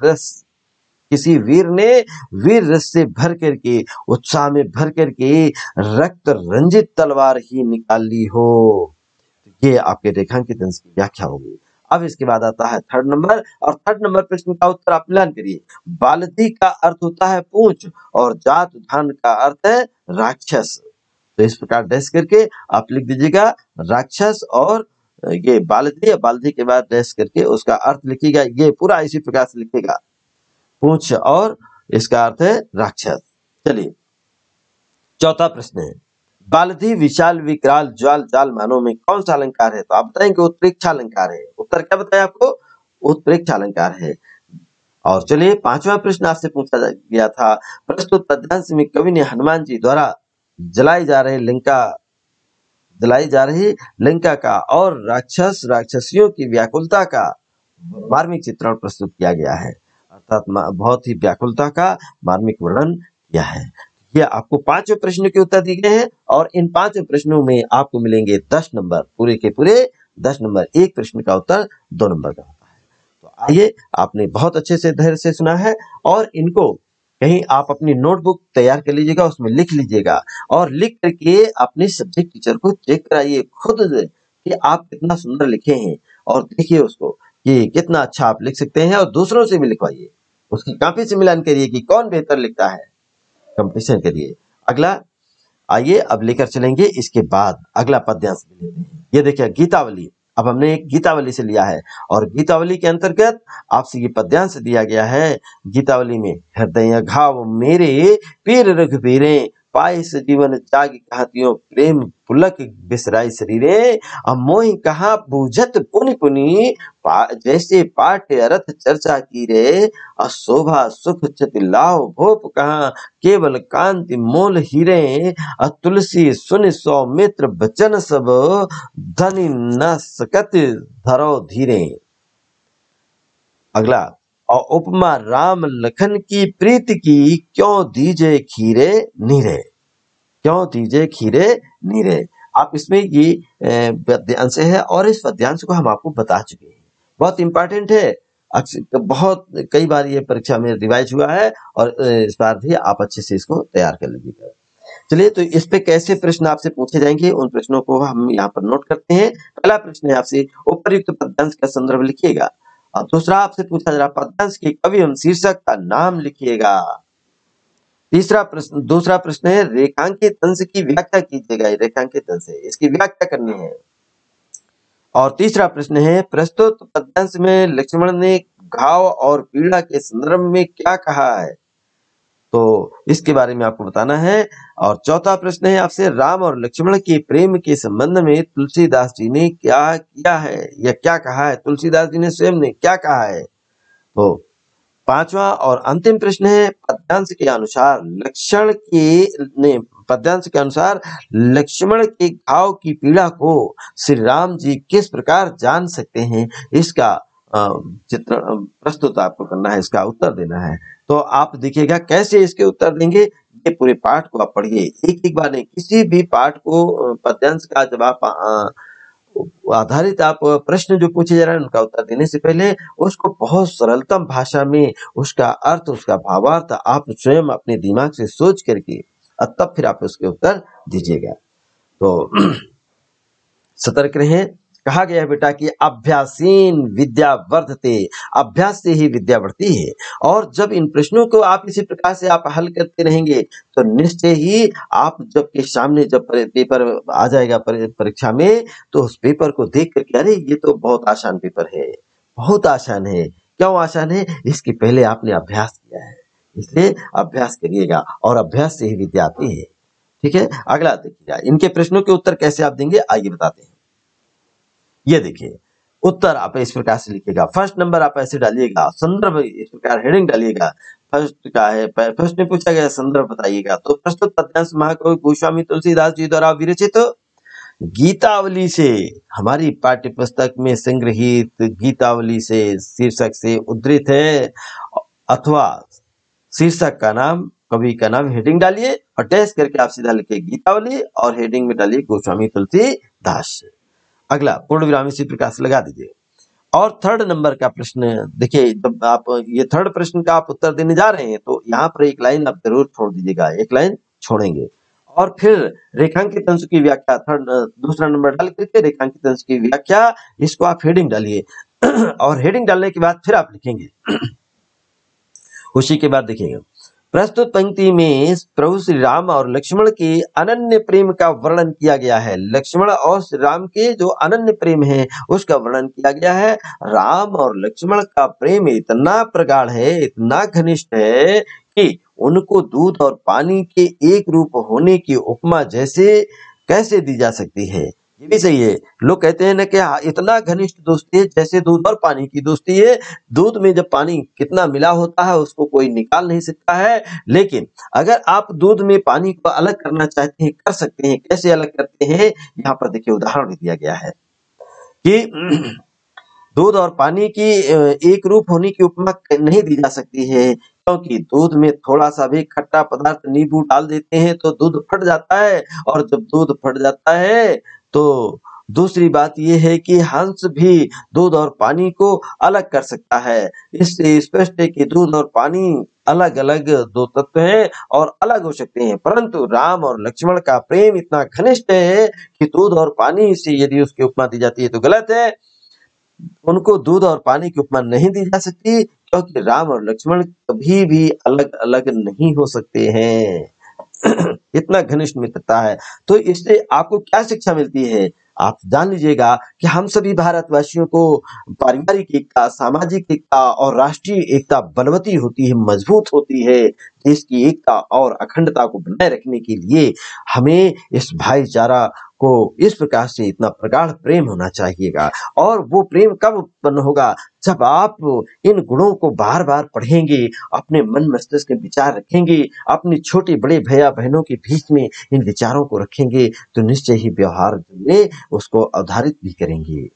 रस से भर करके, उत्साह में भर करके रक्त रंजित तलवार ही निकाल ली हो। ये आपके रेखांकित अंश की व्याख्या होगी। अब इसके बाद आता है थर्ड नंबर, और थर्ड नंबर प्रश्न का उत्तर आप मिलान करिए। बालती का अर्थ होता है पूंछ और जात धान का अर्थ है राक्षस। तो इस प्रकार डैश करके आप लिख दीजिएगा राक्षस, और ये बालती, बालती के बाद डैश करके उसका अर्थ लिखिएगा। ये पूरा इसी प्रकार से लिखेगा, पूंछ और इसका अर्थ है राक्षस। चलिए, चौथा प्रश्न है, बालधी विशाल विकराल ज्वाल जाल मानो में कौन सा अलंकार है? तो आप बताएंगे उत्प्रेक्षा अलंकार है। उत्तर क्या बताया आपको? उत्प्रेक्षा अलंकार है। और चलिए 5वां प्रश्न आपसे पूछा गया था, प्रस्तुत पद्यांश में कवि ने हनुमान जी द्वारा जलाई जा रही लंका का और राक्षस राक्षसियों की व्याकुलता का मार्मिक चित्रण प्रस्तुत किया गया है। अर्थात बहुत ही व्याकुलता का मार्मिक वर्णन किया है। ये आपको 5 प्रश्नों के उत्तर दिए गए हैं और इन 5 प्रश्नों में आपको मिलेंगे 10 नंबर, पूरे के पूरे 10 नंबर। एक प्रश्न का उत्तर 2 नंबर का होता है। तो आइए, आपने बहुत अच्छे से धैर्य से सुना है और इनको कहीं आप अपनी नोटबुक तैयार कर लीजिएगा, उसमें लिख लीजिएगा और लिख करके अपने सब्जेक्ट टीचर को चेक कराइए खुद कि आप कितना सुंदर लिखे हैं और देखिए उसको कि कितना अच्छा आप लिख सकते हैं और दूसरों से भी लिखवाइए। उसकी कॉपी से मिलान करिए कि कौन बेहतर लिखता है, कंपटीशन करिए। अगला आइए अब लेकर चलेंगे, इसके बाद अगला पद्यांश भी लेते हैं। ये देखिए गीतावली, अब हमने एक गीतावली से लिया है और गीतावली के अंतर्गत आपसे ये पद्यांश दिया गया है। गीतावली में हृदय घाव मेरे पीर रघुबीरे, पाए जीवन जाग कहतियों प्रेम पुलक बिसराई शरीरे, अब मोहि कहा बूझत पुनि पुनि, जैसे पाठ अरथ चर्चा की रे, अशोभा सुख चति लाभ भोप कहा, केवल कांति मोल हीरे, तुलसी सुन सौमित्र बचन सब, धनी न सकत धरो धीरे। अगला, और उपमा राम लखन की प्रीति की, क्यों दीजे खीरे नीरे, क्यों दीजे खीरे नीरे। आप इसमें ये पद्यांश है और इस पद्यांश को हम आपको बता चुके हैं, बहुत इंपॉर्टेंट है। बहुत कई बार ये परीक्षा में रिवाइज हुआ है और इस बार भी आप अच्छे से इसको तैयार कर लीजिएगा। चलिए, तो इस पे कैसे प्रश्न आपसे पूछे जाएंगे, उन प्रश्नों को हम यहाँ पर नोट करते हैं। पहला प्रश्न है आपसे, उपर्युक्त पद्यांश का संदर्भ लिखिएगा। और दूसरा आपसे पूछा जा रहा, पद्यांश के कवि एवं शीर्षक का नाम लिखिएगा। दूसरा प्रश्न है, रेखांकित अंश की व्याख्या कीजिएगा। रेखांकित अंश है, इसकी व्याख्या करनी है। और तीसरा प्रश्न है, प्रस्तुत पद्यांश में लक्ष्मण ने घाव और पीड़ा के संदर्भ में क्या कहा है, तो इसके बारे में आपको बताना है। और चौथा प्रश्न है आपसे, राम और लक्ष्मण के प्रेम के संबंध में तुलसीदास जी ने क्या किया है या क्या कहा है, तुलसीदास जी ने स्वयं ने क्या कहा है। तो पांचवा और अंतिम प्रश्न है, पद्यांश के अनुसार लक्ष्मण के घाव की पीड़ा को श्री राम जी किस प्रकार जान सकते हैं, इसका चित्र प्रस्तुत आपको करना है, इसका उत्तर देना है। तो आप देखिएगा कैसे इसके उत्तर देंगे। ये पूरे पाठ को आप पढ़िए, एक एक बार नहीं, किसी भी पाठ को पद्यांश का जब आप आधारित आप प्रश्न जो पूछे जा रहे हैं उनका उत्तर देने से पहले उसको बहुत सरलतम भाषा में उसका अर्थ, उसका भावार्थ आप स्वयं अपने दिमाग से सोच करके तब फिर आप उसके उत्तर दीजिएगा। तो सतर्क रहें। कहा गया है बेटा कि अभ्यासीन विद्या वर्धते, अभ्यास से ही विद्या बढ़ती है। और जब इन प्रश्नों को आप इसी प्रकार से आप हल करते रहेंगे तो निश्चय ही आप जब के सामने जब पेपर आ जाएगा परीक्षा में, तो उस पेपर को देख करके अरे ये तो बहुत आसान पेपर है, बहुत आसान है। क्यों आसान है? इसके पहले आपने अभ्यास किया है, इसलिए अभ्यास करिएगा और अभ्यास से ही विद्या आती है। ठीक है, अगला देखिएगा, इनके प्रश्नों के उत्तर कैसे आप देंगे आइए बताते हैं। ये देखिए, उत्तर आप इस प्रकार से लिखिएगा। फर्स्ट नंबर आप ऐसे डालिएगा, संदर्भ इस प्रकार हेडिंग डालिएगा। फर्स्ट का है, फर्स्ट में पूछा गया संदर्भ बताइएगा। तो प्रस्तुत पद्यांश महाकवि गोस्वामी तुलसीदास जी द्वारा विरचित गीतावली से, हमारी पाठ्य पुस्तक में संग्रहित गीतावली से शीर्षक से उद्धृत है, अथवा शीर्षक का नाम, कवि का नाम हेडिंग डालिए और डैश करके आप सीधा लिखिए गीतावली और हेडिंग में डालिए गोस्वामी तुलसीदास। अगला पूर्ण विराम इसी प्रकार से लगा दीजिए। और थर्ड नंबर का प्रश्न देखिए, जब आप ये थर्ड प्रश्न का आप उत्तर देने जा रहे हैं तो यहाँ पर एक लाइन आप जरूर छोड़ दीजिएगा, एक लाइन छोड़ेंगे। और फिर रेखांकित अंश की व्याख्या, दूसरा नंबर डाल करके रेखांकित अंश की व्याख्या, इसको आप हेडिंग डालिए और हेडिंग डालने के बाद फिर आप लिखेंगे। उसी के बाद देखिएगा, प्रस्तुत पंक्ति में प्रभु श्री राम और लक्ष्मण के अनन्य प्रेम का वर्णन किया गया है। लक्ष्मण और श्री राम के जो अनन्य प्रेम है उसका वर्णन किया गया है। राम और लक्ष्मण का प्रेम इतना प्रगाढ़ है, इतना घनिष्ठ है कि उनको दूध और पानी के एक रूप होने की उपमा जैसे कैसे दी जा सकती है। ये भी सही है। लोग कहते हैं ना कि हाँ, इतना घनिष्ठ दोस्ती है जैसे दूध और पानी की दोस्ती है। दूध में जब पानी कितना मिला होता है उसको कोई निकाल नहीं सकता है, लेकिन अगर आप दूध में पानी को अलग करना चाहते हैं, कर सकते हैं। कैसे अलग करते हैं, यहाँ पर देखिए उदाहरण भी दिया गया है कि दूध और पानी की एक रूप होने की उपमा नहीं दी जा सकती है, क्योंकि दूध में थोड़ा सा भी खट्टा पदार्थ नींबू डाल देते हैं तो दूध फट जाता है, और जब दूध फट जाता है तो दूसरी बात यह है कि हंस भी दूध और पानी को अलग कर सकता है। इससे स्पष्ट है कि दूध और पानी अलग अलग दो तत्व हैं और अलग हो सकते हैं, परंतु राम और लक्ष्मण का प्रेम इतना घनिष्ठ है कि दूध और पानी से यदि उसकी उपमा दी जाती है तो गलत है। उनको दूध और पानी की उपमा नहीं दी जा सकती, क्योंकि राम और लक्ष्मण कभी भी अलग अलग नहीं हो सकते हैं। इतना घनिष्ठ मित्रता है। तो इससे आपको क्या शिक्षा मिलती है, आप जान लीजिएगा कि हम सभी भारतवासियों को पारिवारिक एकता, सामाजिक एकता और राष्ट्रीय एकता बलवती होती है, मजबूत होती है। देश की एकता और अखंडता को बनाए रखने के लिए हमें इस भाईचारा को इस प्रकार से इतना प्रगाढ़ प्रेम होना चाहिएगा। और वो प्रेम कब उत्पन्न होगा, जब आप इन गुणों को बार बार पढ़ेंगे, अपने मन मस्तिष्क में विचार रखेंगे, अपने छोटे बड़े भैया बहनों के बीच में इन विचारों को रखेंगे, तो निश्चय ही व्यवहार में उसको अवधारित भी करेंगे।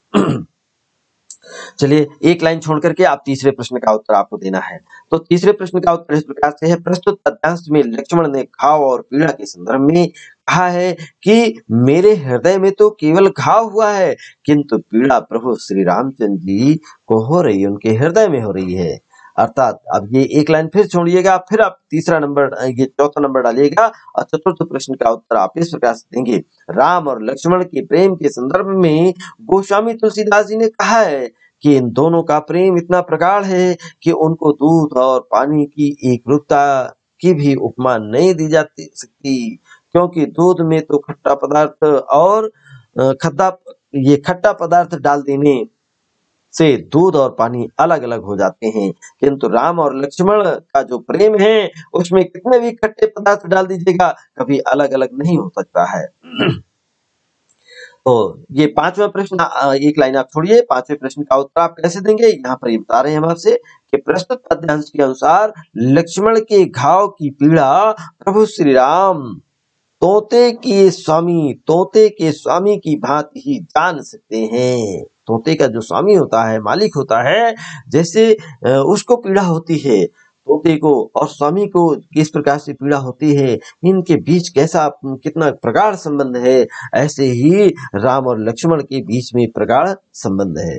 चलिए एक लाइन छोड़ करके आप तीसरे प्रश्न का उत्तर आपको देना है। तो तीसरे प्रश्न का उत्तर इस प्रकार से है, प्रस्तुत पद्यांश में लक्ष्मण ने घाव और पीड़ा के संदर्भ में कहा है कि मेरे हृदय में तो केवल घाव हुआ है, किंतु पीड़ा प्रभु श्री रामचंद्र जी को हो रही है, उनके हृदय में हो रही है। अर्थात अब ये एक लाइन फिर छोड़िएगा, फिर आप तीसरा नंबर ये चौथा नंबर डालिएगा और चतुर्थ प्रश्न का उत्तर आप इस प्रकार से देंगे, राम और लक्ष्मण के प्रेम के संदर्भ में गोस्वामी तुलसीदास जी ने कहा है कि इन दोनों का प्रेम इतना प्रगाढ़ है कि उनको दूध और पानी की एकरूपता की भी उपमा नहीं दी जा सकती, क्योंकि दूध में तो खट्टा पदार्थ और खट्टा पदार्थ डाल देने से दूध और पानी अलग अलग हो जाते हैं, किंतु राम और लक्ष्मण का जो प्रेम है उसमें कितने भी खट्टे पदार्थ डाल दीजिएगा कभी अलग अलग नहीं हो सकता है। तो ये पांचवा प्रश्न, एक लाइन आप छोड़िए, पांचवें प्रश्न का उत्तर आप कैसे देंगे, यहाँ पर ये बता रहे हैं हम आपसे कि प्रस्तुत पद्यांश के अनुसार लक्ष्मण के घाव की पीड़ा प्रभु श्री राम तोते के स्वामी की भांति ही जान सकते हैं। तोते का जो स्वामी होता है, मालिक होता है, जैसे उसको पीड़ा होती है, तोते को और स्वामी को किस प्रकार से पीड़ा होती है, इनके बीच कैसा कितना प्रगाढ़ संबंध है, ऐसे ही राम और लक्ष्मण के बीच में प्रगाढ़ संबंध है।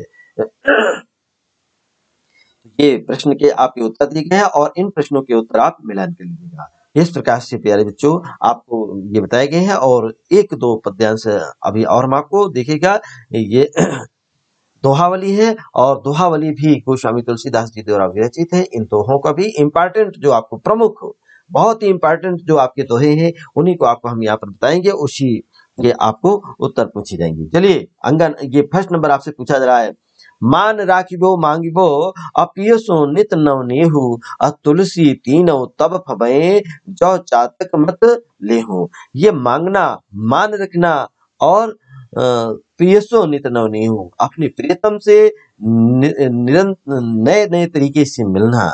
ये प्रश्न के आपके उत्तर दिए गए हैं और इन प्रश्नों के उत्तर आप मिलान कर लीजिएगा। इस प्रकार से प्यारे बच्चों आपको ये बताए गए हैं, और एक दो पद्यांश अभी और हम आपको देखेगा। ये दोहावली है, और दोहावली भी गोस्वामी तुलसीदास जी द्वारा विरचित है। इन दोहों का भी इम्पोर्टेंट जो आपको प्रमुख, बहुत ही इम्पोर्टेंट जो आपके दोहे हैं, उन्हीं को आपको हम यहाँ पर बताएंगे, उसी के आपको उत्तर पूछे जाएंगे। चलिए अंगन, ये फर्स्ट नंबर आपसे पूछा जा रहा है, मान राखिबो मांगिबो अपियसो नित नवनेहु तुलसी तीनों तब फबे जो चातक मत लेहु। ये मांगना, मान रखना और प्रियसो नित नवनेहु, अपने प्रियतम से नए नए तरीके से मिलना,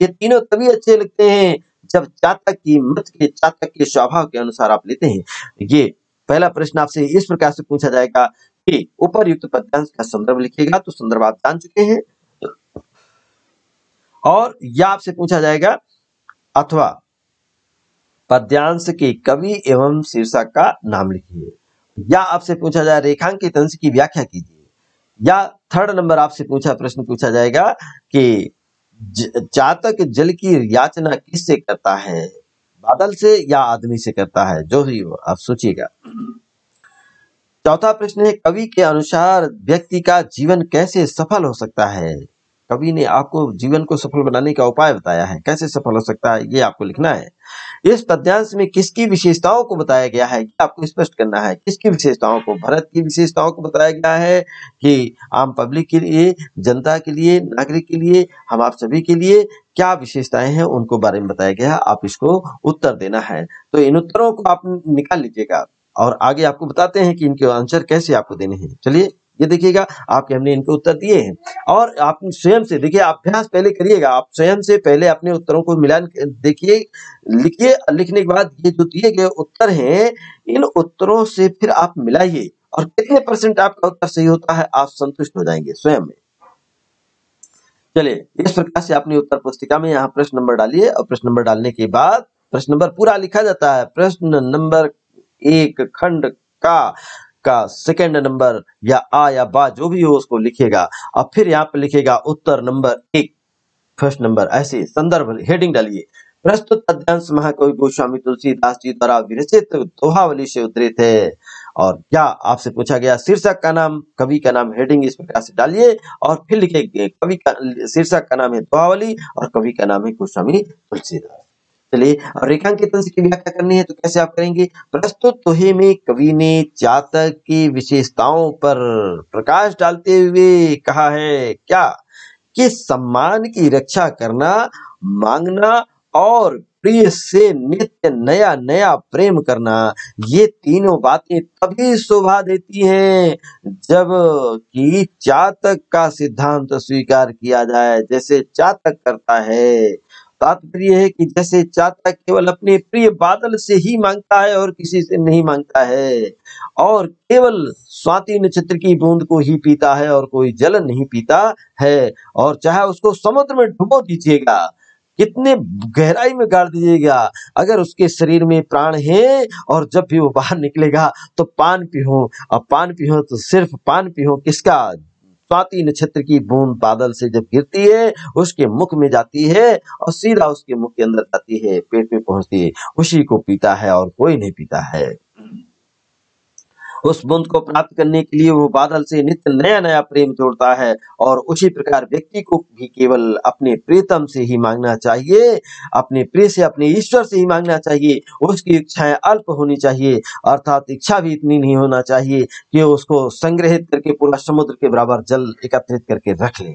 ये तीनों तभी अच्छे लगते हैं जब चातक के स्वभाव के अनुसार आप लेते हैं। ये पहला प्रश्न आपसे इस प्रकार से पूछा जाएगा कि उपरयुक्त पद्यांश का संदर्भ लिखिएगा, तो संदर्भ आप जान चुके हैं, और यह आपसे पूछा जाएगा अथवा पद्यांश के कवि एवं शीर्षक का नाम लिखिए, या आपसे पूछा जाए रेखांकित अंश की व्याख्या कीजिए, या थर्ड नंबर आपसे प्रश्न पूछा जाएगा कि चातक जल की याचना किससे करता है, बादल से या आदमी से करता है, जो ही हो आप सोचिएगा। चौथा प्रश्न है, कवि के अनुसार व्यक्ति का जीवन कैसे सफल हो सकता है। कवि ने आपको जीवन को सफल बनाने का उपाय बताया है, कैसे सफल हो सकता है ये आपको लिखना है। इस पद्यांश में किसकी विशेषताओं को बताया गया है, आपको स्पष्ट करना है, किसकी विशेषताओं को, भरत की विशेषताओं को बताया गया है कि आम पब्लिक के लिए, जनता के लिए, नागरिक के लिए, हम आप सभी के लिए क्या विशेषताएं हैं उनको बारे में बताया गया है। आप इसको उत्तर देना है, तो इन उत्तरों को आप निकाल लीजिएगा। और आगे आपको बताते हैं कि इनके आंसर कैसे आपको देने हैं। चलिए ये देखिएगा, आपके हमने इनके उत्तर दिए हैं और आप स्वयं से देखिए, अभ्यास पहले करिएगा। आप स्वयं से पहले अपने उत्तरों को मिलान देखिए, लिखिए। लिखने के बाद ये जो दिए गए उत्तर हैं, इन उत्तरों से फिर आप मिलाइए और कितने % आपका उत्तर सही होता है, आप संतुष्ट हो जाएंगे स्वयं में। चलिए इस प्रकार से अपनी उत्तर पुस्तिका में यहाँ प्रश्न नंबर डालिए और प्रश्न नंबर डालने के बाद प्रश्न नंबर पूरा लिखा जाता है। प्रश्न नंबर 1 खंड का सेकंड नंबर या आ या बा जो भी हो उसको लिखिएगा और फिर यहाँ पे लिखेगा उत्तर नंबर 1 फर्स्ट नंबर, ऐसे संदर्भ हेडिंग डालिए। प्रस्तुत पद्यांश महाकवि गोस्वामी तुलसीदास जी द्वारा विरचित दोहावली से उद्धृत है। और क्या आपसे पूछा गया, शीर्षक का नाम, कवि का नाम, हेडिंग इस प्रकार से डालिए और फिर लिखेंगे कवि का शीर्षक का नाम है दोहावली और कवि का नाम है गोस्वामी तुलसीदास। चलिए और रेखांकित अंश की व्याख्या करनी है तो कैसे आप करेंगे। प्रस्तुत दोहे में कवि ने चातक की विशेषताओं पर प्रकाश डालते हुए कहा है क्या, कि सम्मान की रक्षा करना, मांगना और प्रिय से नित्य नया नया प्रेम करना, ये तीनों बातें तभी शोभा देती हैं जब कि चातक का सिद्धांत स्वीकार किया जाए, जैसे चातक करता है। तात्पर्य है कि जैसे चातक केवल अपने प्रिय बादल से ही मांगता है और किसी से नहीं मांगता है, और केवल स्वाति नक्षत्र की बूंद को ही पीता है और कोई जल नहीं पीता है, और चाहे उसको समुद्र में डुबो दीजिएगा, कितने गहराई में गाड़ दीजिएगा, अगर उसके शरीर में प्राण है और जब भी वो बाहर निकलेगा तो पान पियो, और पान पियो तो सिर्फ पान पियो किसका, स्वाति नक्षत्र की बूंद बादल से जब गिरती है उसके मुख में जाती है और सीधा उसके मुख के अंदर जाती है, पेट में पहुंचती है, उसी को पीता है और कोई नहीं पीता है। उस बूंद को प्राप्त करने के लिए वो बादल से नित्य नया नया प्रेम जोड़ता है, और उसी प्रकार व्यक्ति को भी केवल अपने प्रियतम से ही मांगना चाहिए, अपने प्रिय से, अपने ईश्वर से ही मांगना चाहिए। उसकी इच्छाएं अल्प होनी चाहिए, अर्थात इच्छा भी इतनी नहीं होना चाहिए कि उसको संग्रहित करके पूरा समुद्र के बराबर जल एकत्रित करके रख ले,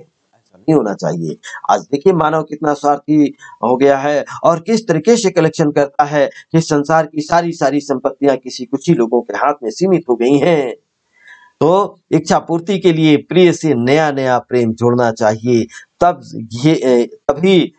नहीं होना चाहिए। आज देखिए मानव कितना स्वार्थी हो गया है और किस तरीके से कलेक्शन करता है कि संसार की सारी सारी संपत्तियां किसी कुछ ही लोगों के हाथ में सीमित हो गई हैं। तो इच्छा पूर्ति के लिए प्रिय से नया नया प्रेम जोड़ना चाहिए, तभी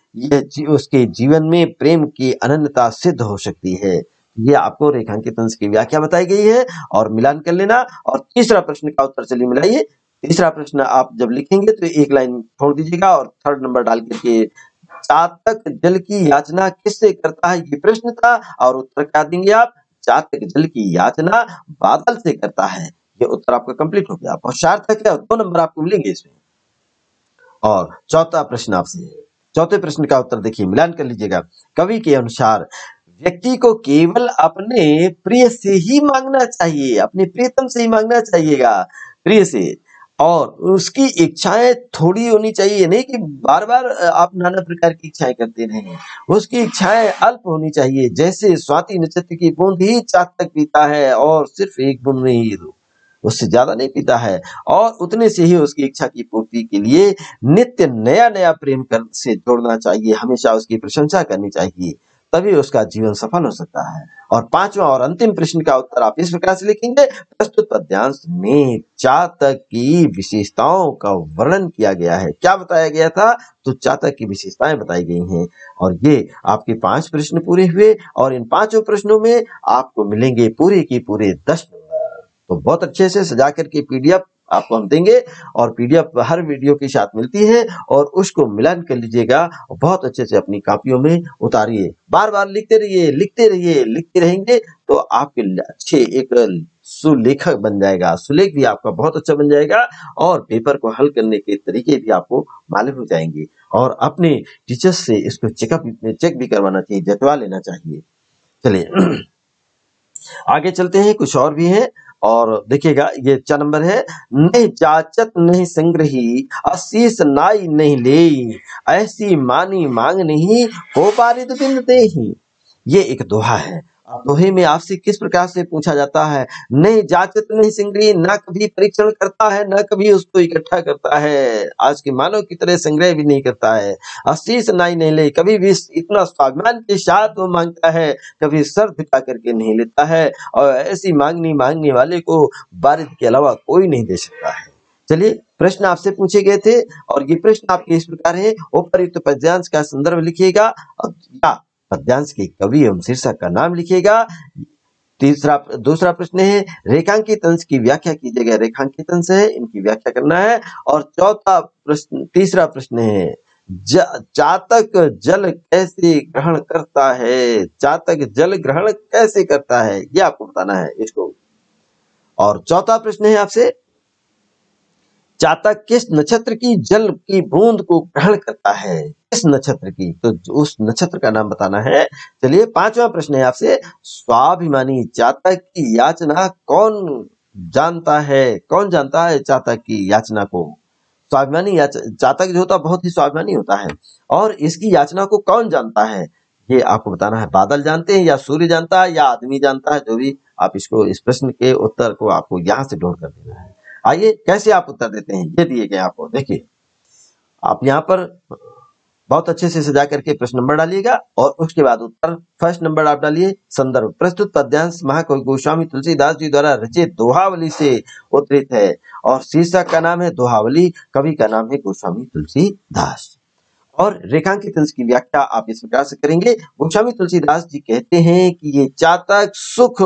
उसके जीवन में प्रेम की अनन्यता सिद्ध हो सकती है। ये आपको रेखांकित अंश की व्याख्या बताई गई है और मिलान कर लेना। और तीसरा प्रश्न का उत्तर चलिए मिलाइए। तीसरा प्रश्न आप जब लिखेंगे तो एक लाइन छोड़ दीजिएगा और थर्ड नंबर डाल करके, चातक जल की याचना किससे करता है, ये प्रश्न था और उत्तर क्या देंगे आप, चातक जल की याचना बादल से करता है। ये उत्तर आपका कंप्लीट हो गया। और सार्थक है, 2 नंबर आपको मिलेंगे इसमें। और चौथा प्रश्न आपसे है, चौथे प्रश्न का उत्तर देखिए, मिलान कर लीजिएगा। कवि के अनुसार व्यक्ति को केवल अपने प्रिय से ही मांगना चाहिए, अपने प्रियतम से ही मांगना चाहिएगा, प्रिय से, और उसकी इच्छाएं थोड़ी होनी चाहिए, नहीं कि बार बार आप नाना प्रकार की इच्छाएं करते रहें। उसकी इच्छाएं अल्प होनी चाहिए, जैसे स्वाति नक्षत्र की बूंद ही चातक पीता है और सिर्फ एक बूंद में ही, उससे ज्यादा नहीं पीता है, और उतने से ही उसकी इच्छा की पूर्ति के लिए नित्य नया नया प्रेम कर से जोड़ना चाहिए, हमेशा उसकी प्रशंसा करनी चाहिए, तभी उसका जीवन सफल हो सकता है। और पांचवा और अंतिम प्रश्न का उत्तर आप इस प्रकार से लिखेंगे। प्रस्तुत पद्यांश में चातक की विशेषताओं का वर्णन किया गया है। क्या बताया गया था, तो चातक की विशेषताएं बताई गई हैं। और ये आपके 5 प्रश्न पूरे हुए और इन 5 प्रश्नों में आपको मिलेंगे पूरे की पूरे 10 नंबर। तो बहुत अच्छे से सजा करके पीडीएफ आपको हम देंगे और पीडीएफ हर वीडियो के साथ मिलती है, और उसको मिलान कर लीजिएगा और बहुत अच्छे से अपनी कॉपियों में उतारिए। बार बार लिखते रहिए, लिखते रहिए, लिखते रहेंगे तो आपके अच्छे एक सुलेखक बन जाएगा, सुलेख भी आपका बहुत अच्छा बन जाएगा और पेपर को हल करने के तरीके भी आपको मालूम हो जाएंगे। और अपने टीचर्स से इसको चेक भी करवाना चाहिए, जतवा लेना चाहिए। चलिए आगे चलते हैं, कुछ और भी है और देखिएगा। ये 4 नंबर है, नहीं जाचत नहीं संग्रही, अशीष नाई नहीं ले, ऐसी मानी मांग नहीं, हो पारित बिन देहि। ये एक दोहा है दोहे में आपसे किस प्रकार से पूछा जाता है, नहीं जाचत नहीं सिंगरी, ना कभी परीक्षण करता है, ना कभी उसको इकट्ठा करता है, आज के मानव की तरह संग्रह भी नहीं करता है, आशीष नाई नहीं ले, कभी भी इतना स्वाभिमान के साथ वो मांगता है, कभी सर झुका करके नहीं लेता है, और ऐसी मांगने वाले को बारिश के अलावा कोई नहीं दे सकता है। चलिए, प्रश्न आपसे पूछे गए थे और ये प्रश्न आपके इस प्रकार है, उपयुक्त पद्यांश का संदर्भ लिखिएगा या पद्यांश के कवि एवं शीर्षक का नाम लिखिएगा। दूसरा प्रश्न है, रेखांकित अंश की व्याख्या कीजिएगा, रेखांकित अंश है इनकी व्याख्या करना है। और तीसरा प्रश्न है, चातक जल कैसे ग्रहण करता है, चातक जल ग्रहण कैसे करता है, ये आपको बताना है इसको। और चौथा प्रश्न है आपसे, चातक किस नक्षत्र की जल की बूंद को ग्रहण करता है, किस नक्षत्र की, तो उस नक्षत्र का नाम बताना है। चलिए, पांचवा प्रश्न है आपसे, स्वाभिमानी चातक की याचना कौन जानता है, कौन जानता है चातक की याचना को। स्वाभिमानी चातक जो होता है बहुत ही स्वाभिमानी होता है, और इसकी याचना को कौन जानता है, ये आपको बताना है। बादल जानते हैं या सूर्य जानता है या आदमी जानता है, जो भी आप इसको, इस प्रश्न के उत्तर को आपको यहाँ से ढूंढ कर देना है। आइए, कैसे आप उत्तर देते हैं, ये दिए गए आपको, देखिए आप यहाँ पर बहुत अच्छे से सजा करके प्रश्न नंबर डालिएगा और उसके बाद उत्तर फर्स्ट नंबर आप डालिए। संदर्भ, प्रस्तुत पद्यांश महाकवि गोस्वामी तुलसीदास जी द्वारा रचित दोहावली से उद्धृत है और शीर्षक का नाम है दोहावली, कवि का नाम है गोस्वामी तुलसीदास। और रेखांकित अंश की व्याख्या आप इस प्रकार से करेंगे। गोस्वामी तुलसीदास जी कहते हैं कि ये चातक सुख,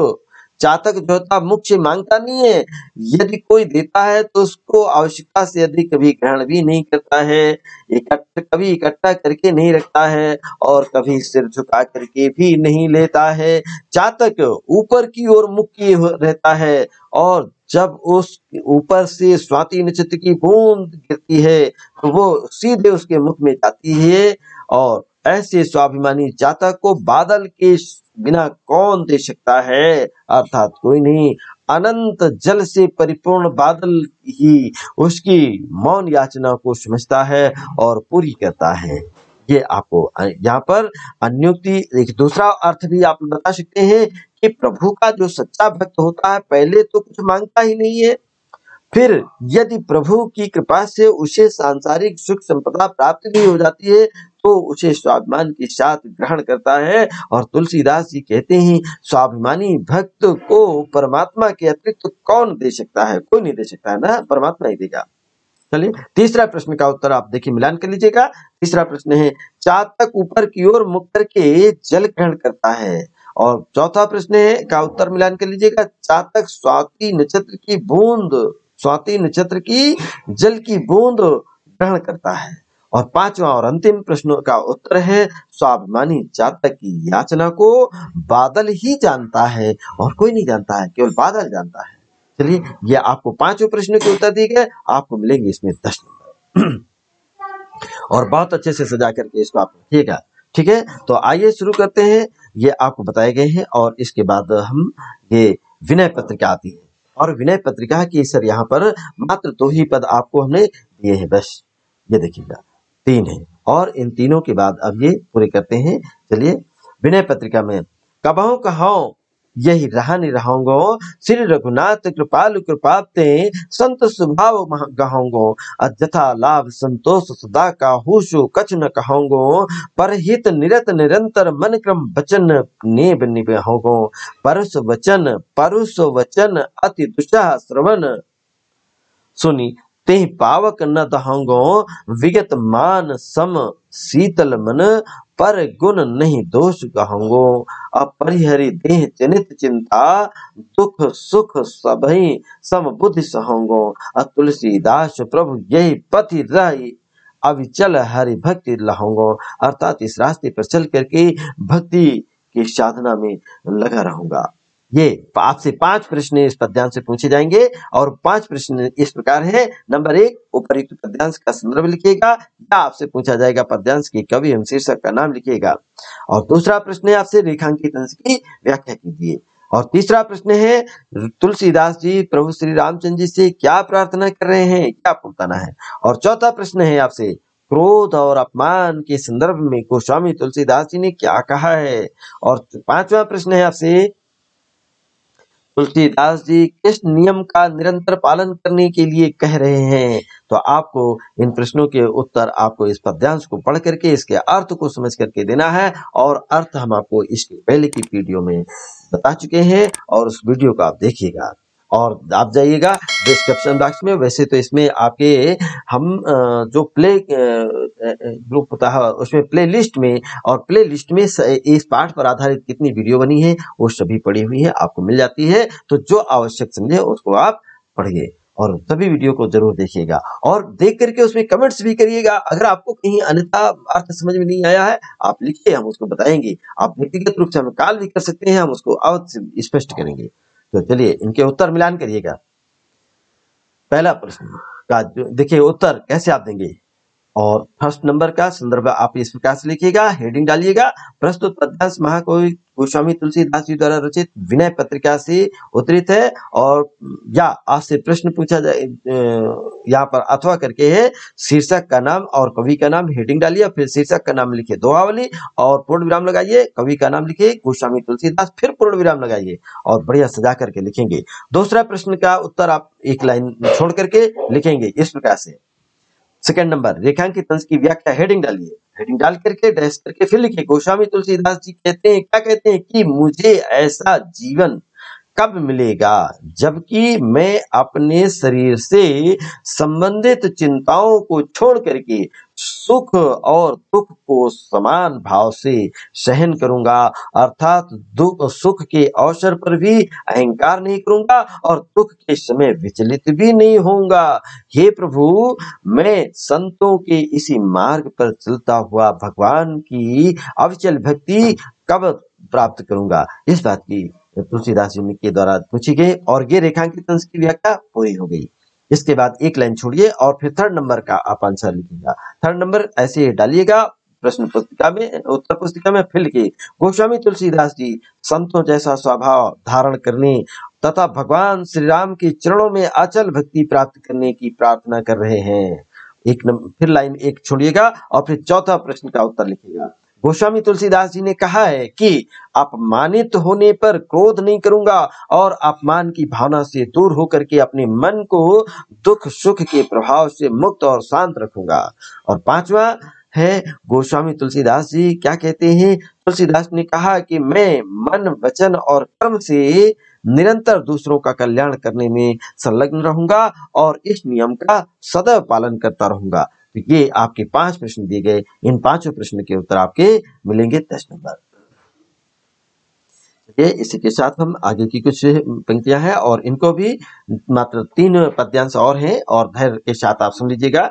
चातक जो होता मुख्य मांगता नहीं है, यदि कोई देता है तो उसको आवश्यकता से अधिक कभी ग्रहण भी नहीं करता है, कभी इकट्ठा करके नहीं रखता है और कभी सिर झुका करके भी नहीं लेता है। चातक ऊपर की ओर मुख किए रहता है और जब उस ऊपर से स्वाति नक्षत्र की बूंद गिरती है तो वो सीधे उसके मुख में जाती है। और ऐसे स्वाभिमानी चातक को बादल के बिना कौन दे सकता है, अर्थात कोई नहीं, अनंत जल से परिपूर्ण बादल ही उसकी मौन याचना को समझता है और पूरी करता है। ये आपको यहाँ पर अन्योक्ति, एक दूसरा अर्थ भी आप बता सकते हैं कि प्रभु का जो सच्चा भक्त होता है पहले तो कुछ मांगता ही नहीं है, फिर यदि प्रभु की कृपा से उसे सांसारिक सुख संपदा प्राप्त भी हो जाती है तो उसे स्वाभिमान के साथ ग्रहण करता है। और तुलसीदास जी कहते हैं, स्वाभिमानी भक्त को परमात्मा के अतिरिक्त कौन दे सकता है, कोई नहीं दे सकता है ना, परमात्मा ही देगा। चलिए, तीसरा प्रश्न का उत्तर आप देखिए, मिलान कर लीजिएगा। तीसरा प्रश्न है, चातक ऊपर की ओर मुख करके जल ग्रहण करता है। और चौथा प्रश्न है का उत्तर मिलान कर लीजिएगा, चातक स्वाति नक्षत्र की जल की बूंद ग्रहण करता है। और पांचवा और अंतिम प्रश्न का उत्तर है, स्वाभिमानी चातक की याचना को बादल ही जानता है और कोई नहीं जानता है, केवल बादल जानता है। चलिए, ये आपको पांचों प्रश्नों के उत्तर दिए गए, आपको मिलेंगे इसमें 10 नंबर और बहुत अच्छे से सजा करके इसको आप रखिएगा, ठीक है। तो आइए शुरू करते हैं, ये आपको बताए गए हैं और इसके बाद हम ये विनय पत्रिका आती है और विनय पत्रिका की सर यहाँ पर मात्र 2 ही पद आपको हमने दिए हैं, बस ये देखिएगा 3 है और इन तीनों के बाद अब ये पूरे करते हैं। चलिए, विनय पत्रिका में कबहु कहाओ यही रहा निरहाऊंगो, श्री रघुनाथ कृपालु कृपाते संत स्वभाव गहाऊंगो, अजथा लाभ संतोष सदा का हुशु कछ न कहाऊंगो, परहित निरत निरंतर मन क्रम वचन नेब निभाऊंगो, परुष वचन अति दुष्टः श्रवण सुनी ते पावक न दहांगो, विगत मान सम शीतल मन पर गुण नहीं दोष कहांगो, अपरिहरि देह जनित चिंता दुख सुख सबहि सम बुद्धि सहांगो, तुलसीदास प्रभु यही पथि रही अविचल हरि भक्ति लहांगो, अर्थात इस रास्ते पर चल करके भक्ति की साधना में लगा रहूंगा। ये आपसे 5 प्रश्न इस पद्यांश से पूछे जाएंगे और 5 प्रश्न इस प्रकार है। नंबर 1, उपयुक्त पद्यांश का संदर्भ लिखिएगा या आपसे पूछा जाएगा पद्यांश के कवि एवं शीर्षक का नाम लिखिएगा। और दूसरा प्रश्न है आपसे रेखांकित अंश की व्याख्या कीजिए। और तीसरा प्रश्न है, तुलसीदास जी प्रभु श्री रामचंद्र जी से क्या प्रार्थना कर रहे हैं, क्या आपको बताना है। और चौथा प्रश्न है आपसे, क्रोध और अपमान के संदर्भ में गोस्वामी तुलसीदास जी ने क्या कहा है। और पांचवा प्रश्न है आपसे, तुलसीदास जी किस नियम का निरंतर पालन करने के लिए कह रहे हैं। तो आपको इन प्रश्नों के उत्तर आपको इस पद्यांश को पढ़ करके इसके अर्थ को समझ करके देना है, और अर्थ हम आपको इसके पहले की वीडियो में बता चुके हैं, और उस वीडियो को आप देखिएगा। और आप जाइएगा डिस्क्रिप्शन बॉक्स में, वैसे तो इसमें आपके हम जो प्ले ग्रुप होता है उसमें प्ले लिस्ट में, और प्ले लिस्ट में इस पाठ पर आधारित कितनी वीडियो बनी है वो सभी पड़ी हुई है, आपको मिल जाती है। तो जो आवश्यक समझे उसको आप पढ़िए और सभी वीडियो को जरूर देखिएगा, और देख करके उसमें कमेंट्स भी करिएगा। अगर आपको कहीं अन्यथा अर्थ समझ में नहीं आया है आप लिखिए, हम उसको बताएंगे। आप व्यक्तिगत रूप से हमें कॉल भी कर सकते हैं, हम उसको अवश्य स्पष्ट करेंगे। तो चलिए इनके उत्तर मिलान करिएगा। पहला प्रश्न का देखिए उत्तर कैसे आप देंगे, और फर्स्ट नंबर का संदर्भ आप इस प्रकार से लिखिएगा, हेडिंग डालिएगा, प्रस्तुत पद्यांश महाकवि गोस्वामी तुलसीदास जी द्वारा रचित विनय पत्रिका से उद्धृत है। और या आपसे प्रश्न पूछा जाए यहाँ पर अथवा करके है, शीर्षक का नाम और कवि का नाम हेडिंग डालिए, फिर शीर्षक का नाम लिखिए दोहावली और पूर्ण विराम लगाइए, कवि का नाम लिखिए गोस्वामी तुलसीदास, फिर पूर्ण विराम लगाइए और बढ़िया सजा करके लिखेंगे। दूसरा प्रश्न का उत्तर आप एक लाइन छोड़ करके लिखेंगे इस प्रकार से। सेकंड नंबर, रेखांकित अंश की व्याख्या, हेडिंग डालिए, हेडिंग डाल करके डैश करके फिर लिखिए, गोस्वामी तुलसीदास जी कहते हैं, क्या कहते हैं कि मुझे ऐसा जीवन कब मिलेगा जबकि मैं अपने शरीर से संबंधित चिंताओं को छोड़ करके सुख और दुख को समान भाव से सहन करूंगा, अर्थात दुख सुख के अवसर पर भी अहंकार नहीं करूंगा और दुख के समय विचलित भी नहीं होऊंगा। हे प्रभु, मैं संतों के इसी मार्ग पर चलता हुआ भगवान की अविचल भक्ति कब प्राप्त करूंगा। इस बात की तुलसीदास जी के द्वारा पूछी गई, और ये रेखांकित अंश की व्याख्या पूरी हो गई। इसके बाद एक लाइन छोड़िए और फिर थर्ड नंबर का आप आंसर लिखिएगा। थर्ड नंबर ऐसे डालिएगा प्रश्न पुस्तिका में, उत्तर पुस्तिका में, फिर लिखिए, गोस्वामी तुलसीदास जी संतों जैसा स्वभाव धारण करने तथा भगवान श्री राम के चरणों में अचल भक्ति प्राप्त करने की प्रार्थना कर रहे हैं। एक नंबर फिर लाइन एक छोड़िएगा और फिर चौथा प्रश्न का उत्तर लिखिएगा। गोस्वामी तुलसीदास जी ने कहा है कि अपमानित होने पर क्रोध नहीं करूंगा और अपमान की भावना से दूर होकर के अपने मन को दुख सुख के प्रभाव से मुक्त और शांत रखूंगा। और पांचवा है, गोस्वामी तुलसीदास जी क्या कहते हैं, तुलसीदास ने कहा कि मैं मन वचन और कर्म से निरंतर दूसरों का कल्याण करने में संलग्न रहूंगा और इस नियम का सदैव पालन करता रहूंगा। तो ये आपके 5 प्रश्न दिए गए, इन 5 प्रश्न के उत्तर आपके मिलेंगे 10 नंबर। इसी के साथ हम आगे की कुछ पंक्तियां हैं और इनको भी मात्र 3 पद्यांश और हैं और धैर्य के साथ आप सुन लीजिएगा।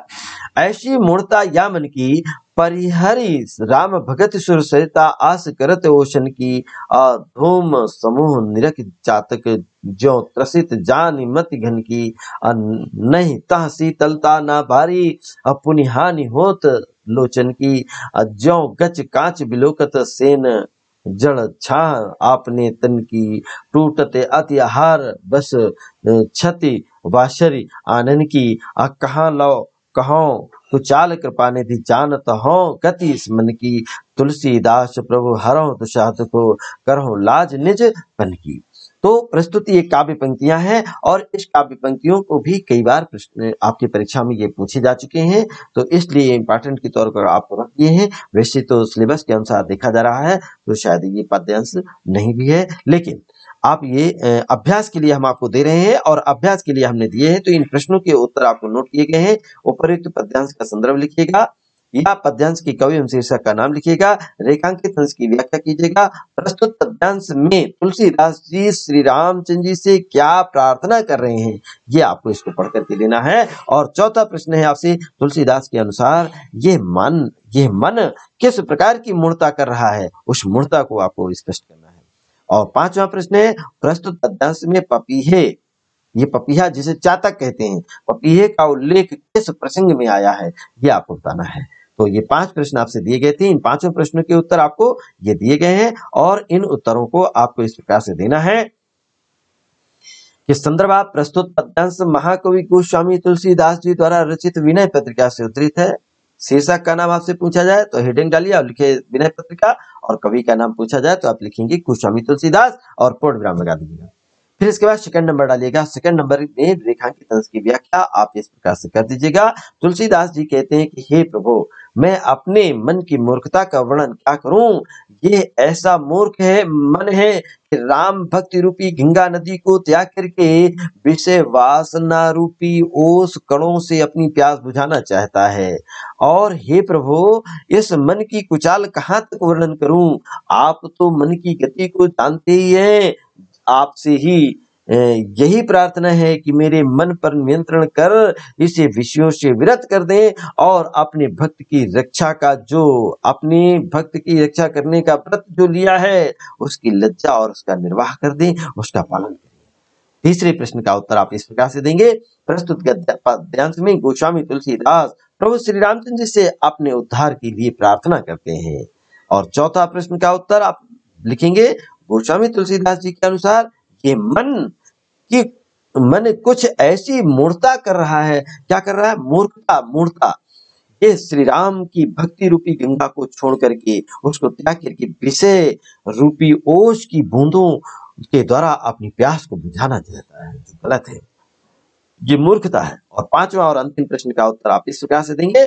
ऐसी मूर्ता या मन की परिहरी राम भगत सुर सरिता आस करत ओशन की धूम समूह निरख चातक ज्यो त्रसित जान मत घन की नहीं तह शीतलता ना भारी पुनिहानि होत लोचन की ज्यो गच कांच बिलोकत सेन जड़ छाह आपने तन की टूटते अति आहार बस क्षति वाशरी आनंद की कहाँ लो कहो कुचाल कृपा निधि जानत हो गति इस मन की तुलसीदास प्रभु हरो दुषात को करहो लाज निज पन की। तो प्रस्तुत ये काव्य पंक्तियां हैं और इस काव्य पंक्तियों को भी कई बार प्रश्न आपकी परीक्षा में ये पूछे जा चुके हैं, तो इसलिए इंपॉर्टेंट के तौर पर आपको रख दिए हैं। वैसे तो सिलेबस के अनुसार देखा जा रहा है तो शायद ये पद्यांश नहीं भी है, लेकिन आप ये अभ्यास के लिए हम आपको दे रहे हैं और अभ्यास के लिए हमने दिए हैं। तो इन प्रश्नों के उत्तर आपको नोट किए गए हैं। उपयुक्त पद्यांश का संदर्भ लिखिएगा या पद्यांश की कवि एवं शीर्षक का नाम लिखिएगा, रेखांकित अंश की व्याख्या कीजिएगा, प्रस्तुत पद्यांश में तुलसीदास जी श्री रामचंद्र जी से क्या प्रार्थना कर रहे हैं ये आपको इसको पढ़ करके लेना है। और चौथा प्रश्न है आपसे, तुलसीदास के अनुसार ये मन किस प्रकार की मूर्ता कर रहा है, उस मूर्ता को आपको स्पष्ट करना है। और पांचवा प्रश्न है, प्रस्तुत पद्यांश में पपीहे, ये पपीहा जिसे चातक कहते हैं, पपीहे का उल्लेख किस प्रसंग में आया है ये आपको बताना है। तो ये 5 प्रश्न आपसे दिए गए थे, इन 5 प्रश्नों के उत्तर आपको ये दिए गए हैं और इन उत्तरों को आपको इस प्रकार से देना है कि संदर्भ आप प्रस्तुत पद्यांश महाकवि गोस्वामी तुलसीदास जी द्वारा रचित विनय पत्रिका से उद्धृत है। शीर्षक का नाम आपसे पूछा जाए तो हेडिंग डालिए और लिखिए विनय पत्रिका, और कवि का नाम पूछा जाए तो आप लिखेंगे गोस्वामी तुलसीदास और पूर्ण विराम लगा दीजिएगा। फिर इसके बाद सेकंड नंबर डालिएगा। सेकंड नंबर में रेखांकित अंश की व्याख्या आप इस प्रकार से कर दीजिएगा। तुलसीदास जी कहते हैं कि हे प्रभु, मैं अपने मन की मूर्खता का वर्णन क्या करूं। ये ऐसा मूर्ख है मन है कि राम भक्ति रूपी गंगा नदी को त्याग करके विषय वासना रूपी ओस कणों से अपनी प्यास बुझाना चाहता है। और हे प्रभु, इस मन की कुचाल कहाँ तक वर्णन करूं। आप तो मन की गति को जानते ही हैं। आपसे ही यही प्रार्थना है कि मेरे मन पर नियंत्रण कर इसे विषयों से विरत कर दें और अपने भक्त की रक्षा का जो अपने भक्त की रक्षा करने का व्रत जो लिया है उसकी लज्जा और उसका निर्वाह कर दें, उसका पालन करें। तीसरे प्रश्न का उत्तर आप इस प्रकार से देंगे। प्रस्तुत गद्यांश में गोस्वामी तुलसीदास प्रभु श्री रामचंद्र जी से अपने उद्धार के लिए प्रार्थना करते हैं। और चौथा प्रश्न का उत्तर आप लिखेंगे गोस्वामी तुलसीदास जी के अनुसार ये मन कुछ ऐसी मूर्खता कर रहा है। क्या कर रहा है? मूर्खता। ये श्री राम की भक्ति रूपी गंगा को छोड़ करके उसको त्याग करके विषय रूपी ओस की बूंदों के द्वारा अपनी प्यास को बुझाना चाहता है, जो गलत है। ये मूर्खता है। और पांचवा और अंतिम प्रश्न का उत्तर आप इस प्रकार से देंगे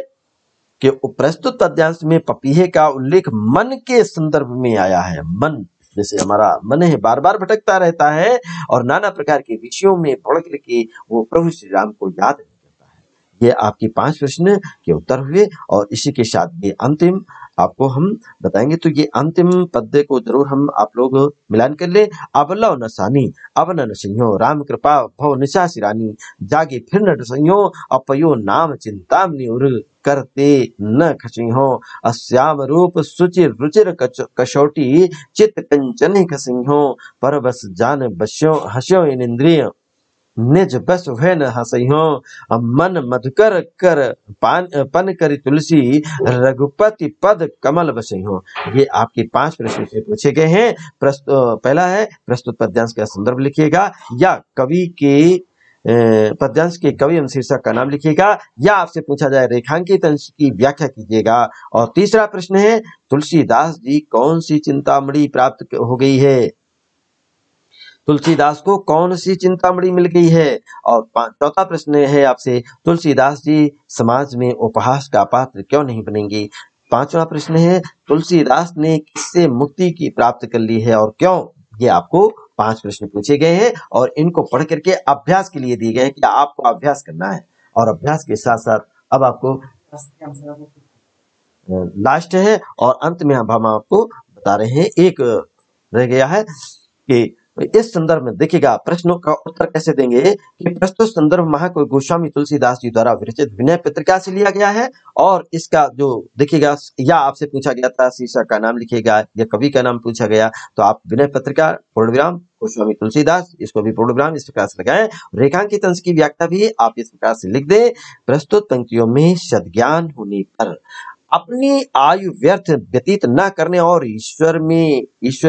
कि प्रस्तुत पद्यांश में पपीहे का उल्लेख मन के संदर्भ में आया है। मन जैसे हमारा मन है बार बार भटकता रहता है और नाना प्रकार के विषयों में पड़ करके वो प्रभु श्री राम को याद नहीं करता है। ये आपके 5 प्रश्न के उत्तर हुए। और इसी के साथ ये अंतिम आपको हम बताएंगे, तो ये अंतिम पद्य को जरूर हम आप लोग मिलान कर ले। अबलव न सानी अब न सिंहो राम कृपा भव निशा सिरानी जागे फिर न संयो अपयो नाम चिंतामणि उर करते न खसिंहो अश्याम रूप सुचिर रुचिर कसौटी चित कंचन खसिंहो पर बस जान बस्यो हस्यो इन इंद्रिय निज बस हुए न हसइहो मन मधुकर कर पन करी तुलसी रघुपति पद कमल बसइहो। ये आपके 5 प्रश्न से पूछे गए हैं। पहला है प्रस्तुत पद्यांश का संदर्भ लिखिएगा, या कवि के पद्यांश के कवि एवं शीर्षक का नाम लिखिएगा, या आपसे पूछा जाए रेखांकित अंश की व्याख्या कीजिएगा। और तीसरा प्रश्न है तुलसीदास जी कौन सी चिंतामणि प्राप्त हो गई है, तुलसीदास को कौन सी चिंतामणि मिल गई है। और चौथा प्रश्न है आपसे तुलसीदास जी समाज में उपहास का पात्र क्यों नहीं बनेंगे। पांचवा प्रश्न है तुलसीदास ने किससे मुक्ति की प्राप्त कर ली है और क्यों। ये आपको 5 प्रश्न पूछे गए हैं और इनको पढ़ करके अभ्यास के लिए दिए गए हैं कि आपको अभ्यास करना है। और अभ्यास के साथ साथ अब आपको लास्ट है और अंत में हम आपको बता रहे हैं, एक रह गया है कि इस संदर्भ में देखिएगा प्रश्नों का उत्तर कैसे देंगे कि प्रस्तुत संदर्भ महाकवि गोस्वामी तुलसीदास जी द्वारा विरचित विनय पत्रिका से लिया गया है। और इसका जो देखिएगा, या आपसे पूछा गया था शीर्षक का नाम लिखिएगा या कवि का नाम पूछा गया तो आप विनय पत्रिका पूर्ण विराम गोस्वामी तुलसीदास, इसको भी पूर्ण विराम इस प्रकार से लगाएं। रेखांकित अंश की व्याख्या भी आप इस प्रकार से लिख दें। प्रस्तुत पंक्तियों में सद्ज्ञान होने पर अपनी आयु व्यर्थ व्यतीत न करने और ईश्वर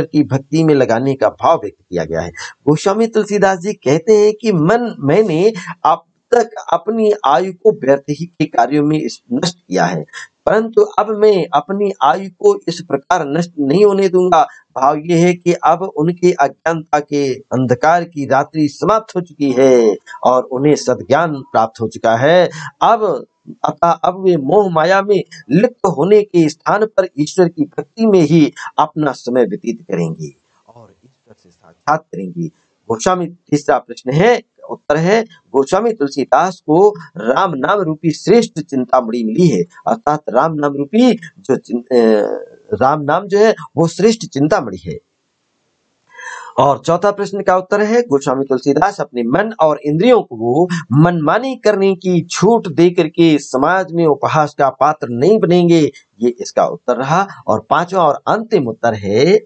की भक्ति में लगाने का भाव व्यक्त किया गया है। गोस्वामी तुलसीदास जी कहते हैं कि मैंने अब तक अपनी आयु को व्यर्थ ही के कार्यों में नष्ट किया है, परंतु अब मैं अपनी आयु को इस प्रकार नष्ट नहीं होने दूंगा। भाव ये है कि अब उनके अज्ञानता के अंधकार की रात्रि समाप्त हो चुकी है और उन्हें सद्ज्ञान प्राप्त हो चुका है। अतः अब वे मोह माया में लिप्त होने के स्थान पर ईश्वर की भक्ति में ही अपना समय व्यतीत करेंगे और ईश्वर से साक्षात करेंगे। गोस्वामी तीसरा प्रश्न है, उत्तर है गोस्वामी तुलसीदास को राम नाम रूपी श्रेष्ठ चिंतामणि मिली है, अर्थात राम नाम रूपी राम नाम जो है वो श्रेष्ठ चिंतामणि है। और चौथा प्रश्न का उत्तर है गोस्वामी तुलसीदास अपने मन और इंद्रियों को मनमानी करने की छूट देकर के समाज में उपहास का पात्र नहीं बनेंगे। ये इसका उत्तर रहा। और पांचवा और अंतिम उत्तर है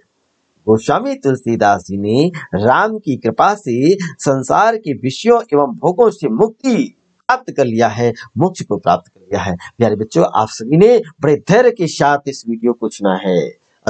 गोस्वामी तुलसीदास जी ने राम की कृपा से संसार के विषयों एवं भोगों से मुक्ति प्राप्त कर लिया है, मोक्ष को प्राप्त कर लिया है। प्यारे बच्चों, आप सभी ने बड़े धैर्य के साथ इस वीडियो को सुना है।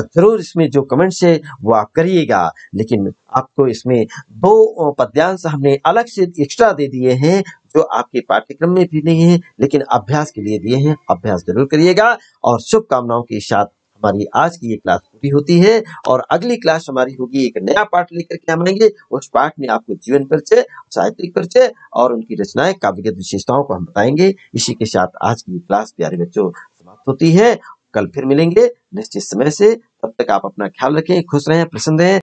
जरूर इसमें जो कमेंट्स है वो आप करिएगा, लेकिन आपको इसमें 2 पद्यांश हमने अलग से एक्स्ट्रा दे दिए हैं जो आपके पाठ्यक्रम में भी नहीं है, लेकिन अभ्यास के लिए दिए हैं। अभ्यास जरूर करिएगा और शुभकामनाओं के साथ हमारी आज की ये क्लास पूरी होती है और अगली क्लास हमारी होगी, एक नया पाठ लेकर के हम आएंगे। उस पाठ में आपको जीवन परिचय, साहित्यिक परिचय और उनकी रचनाएं, काव्यगत विशेषताओं को हम बताएंगे। इसी के साथ आज की क्लास प्यारे बच्चों समाप्त होती है। कल फिर मिलेंगे निश्चित समय से। तब तक आप अपना ख्याल रखें, खुश रहें, प्रसन्न रहें।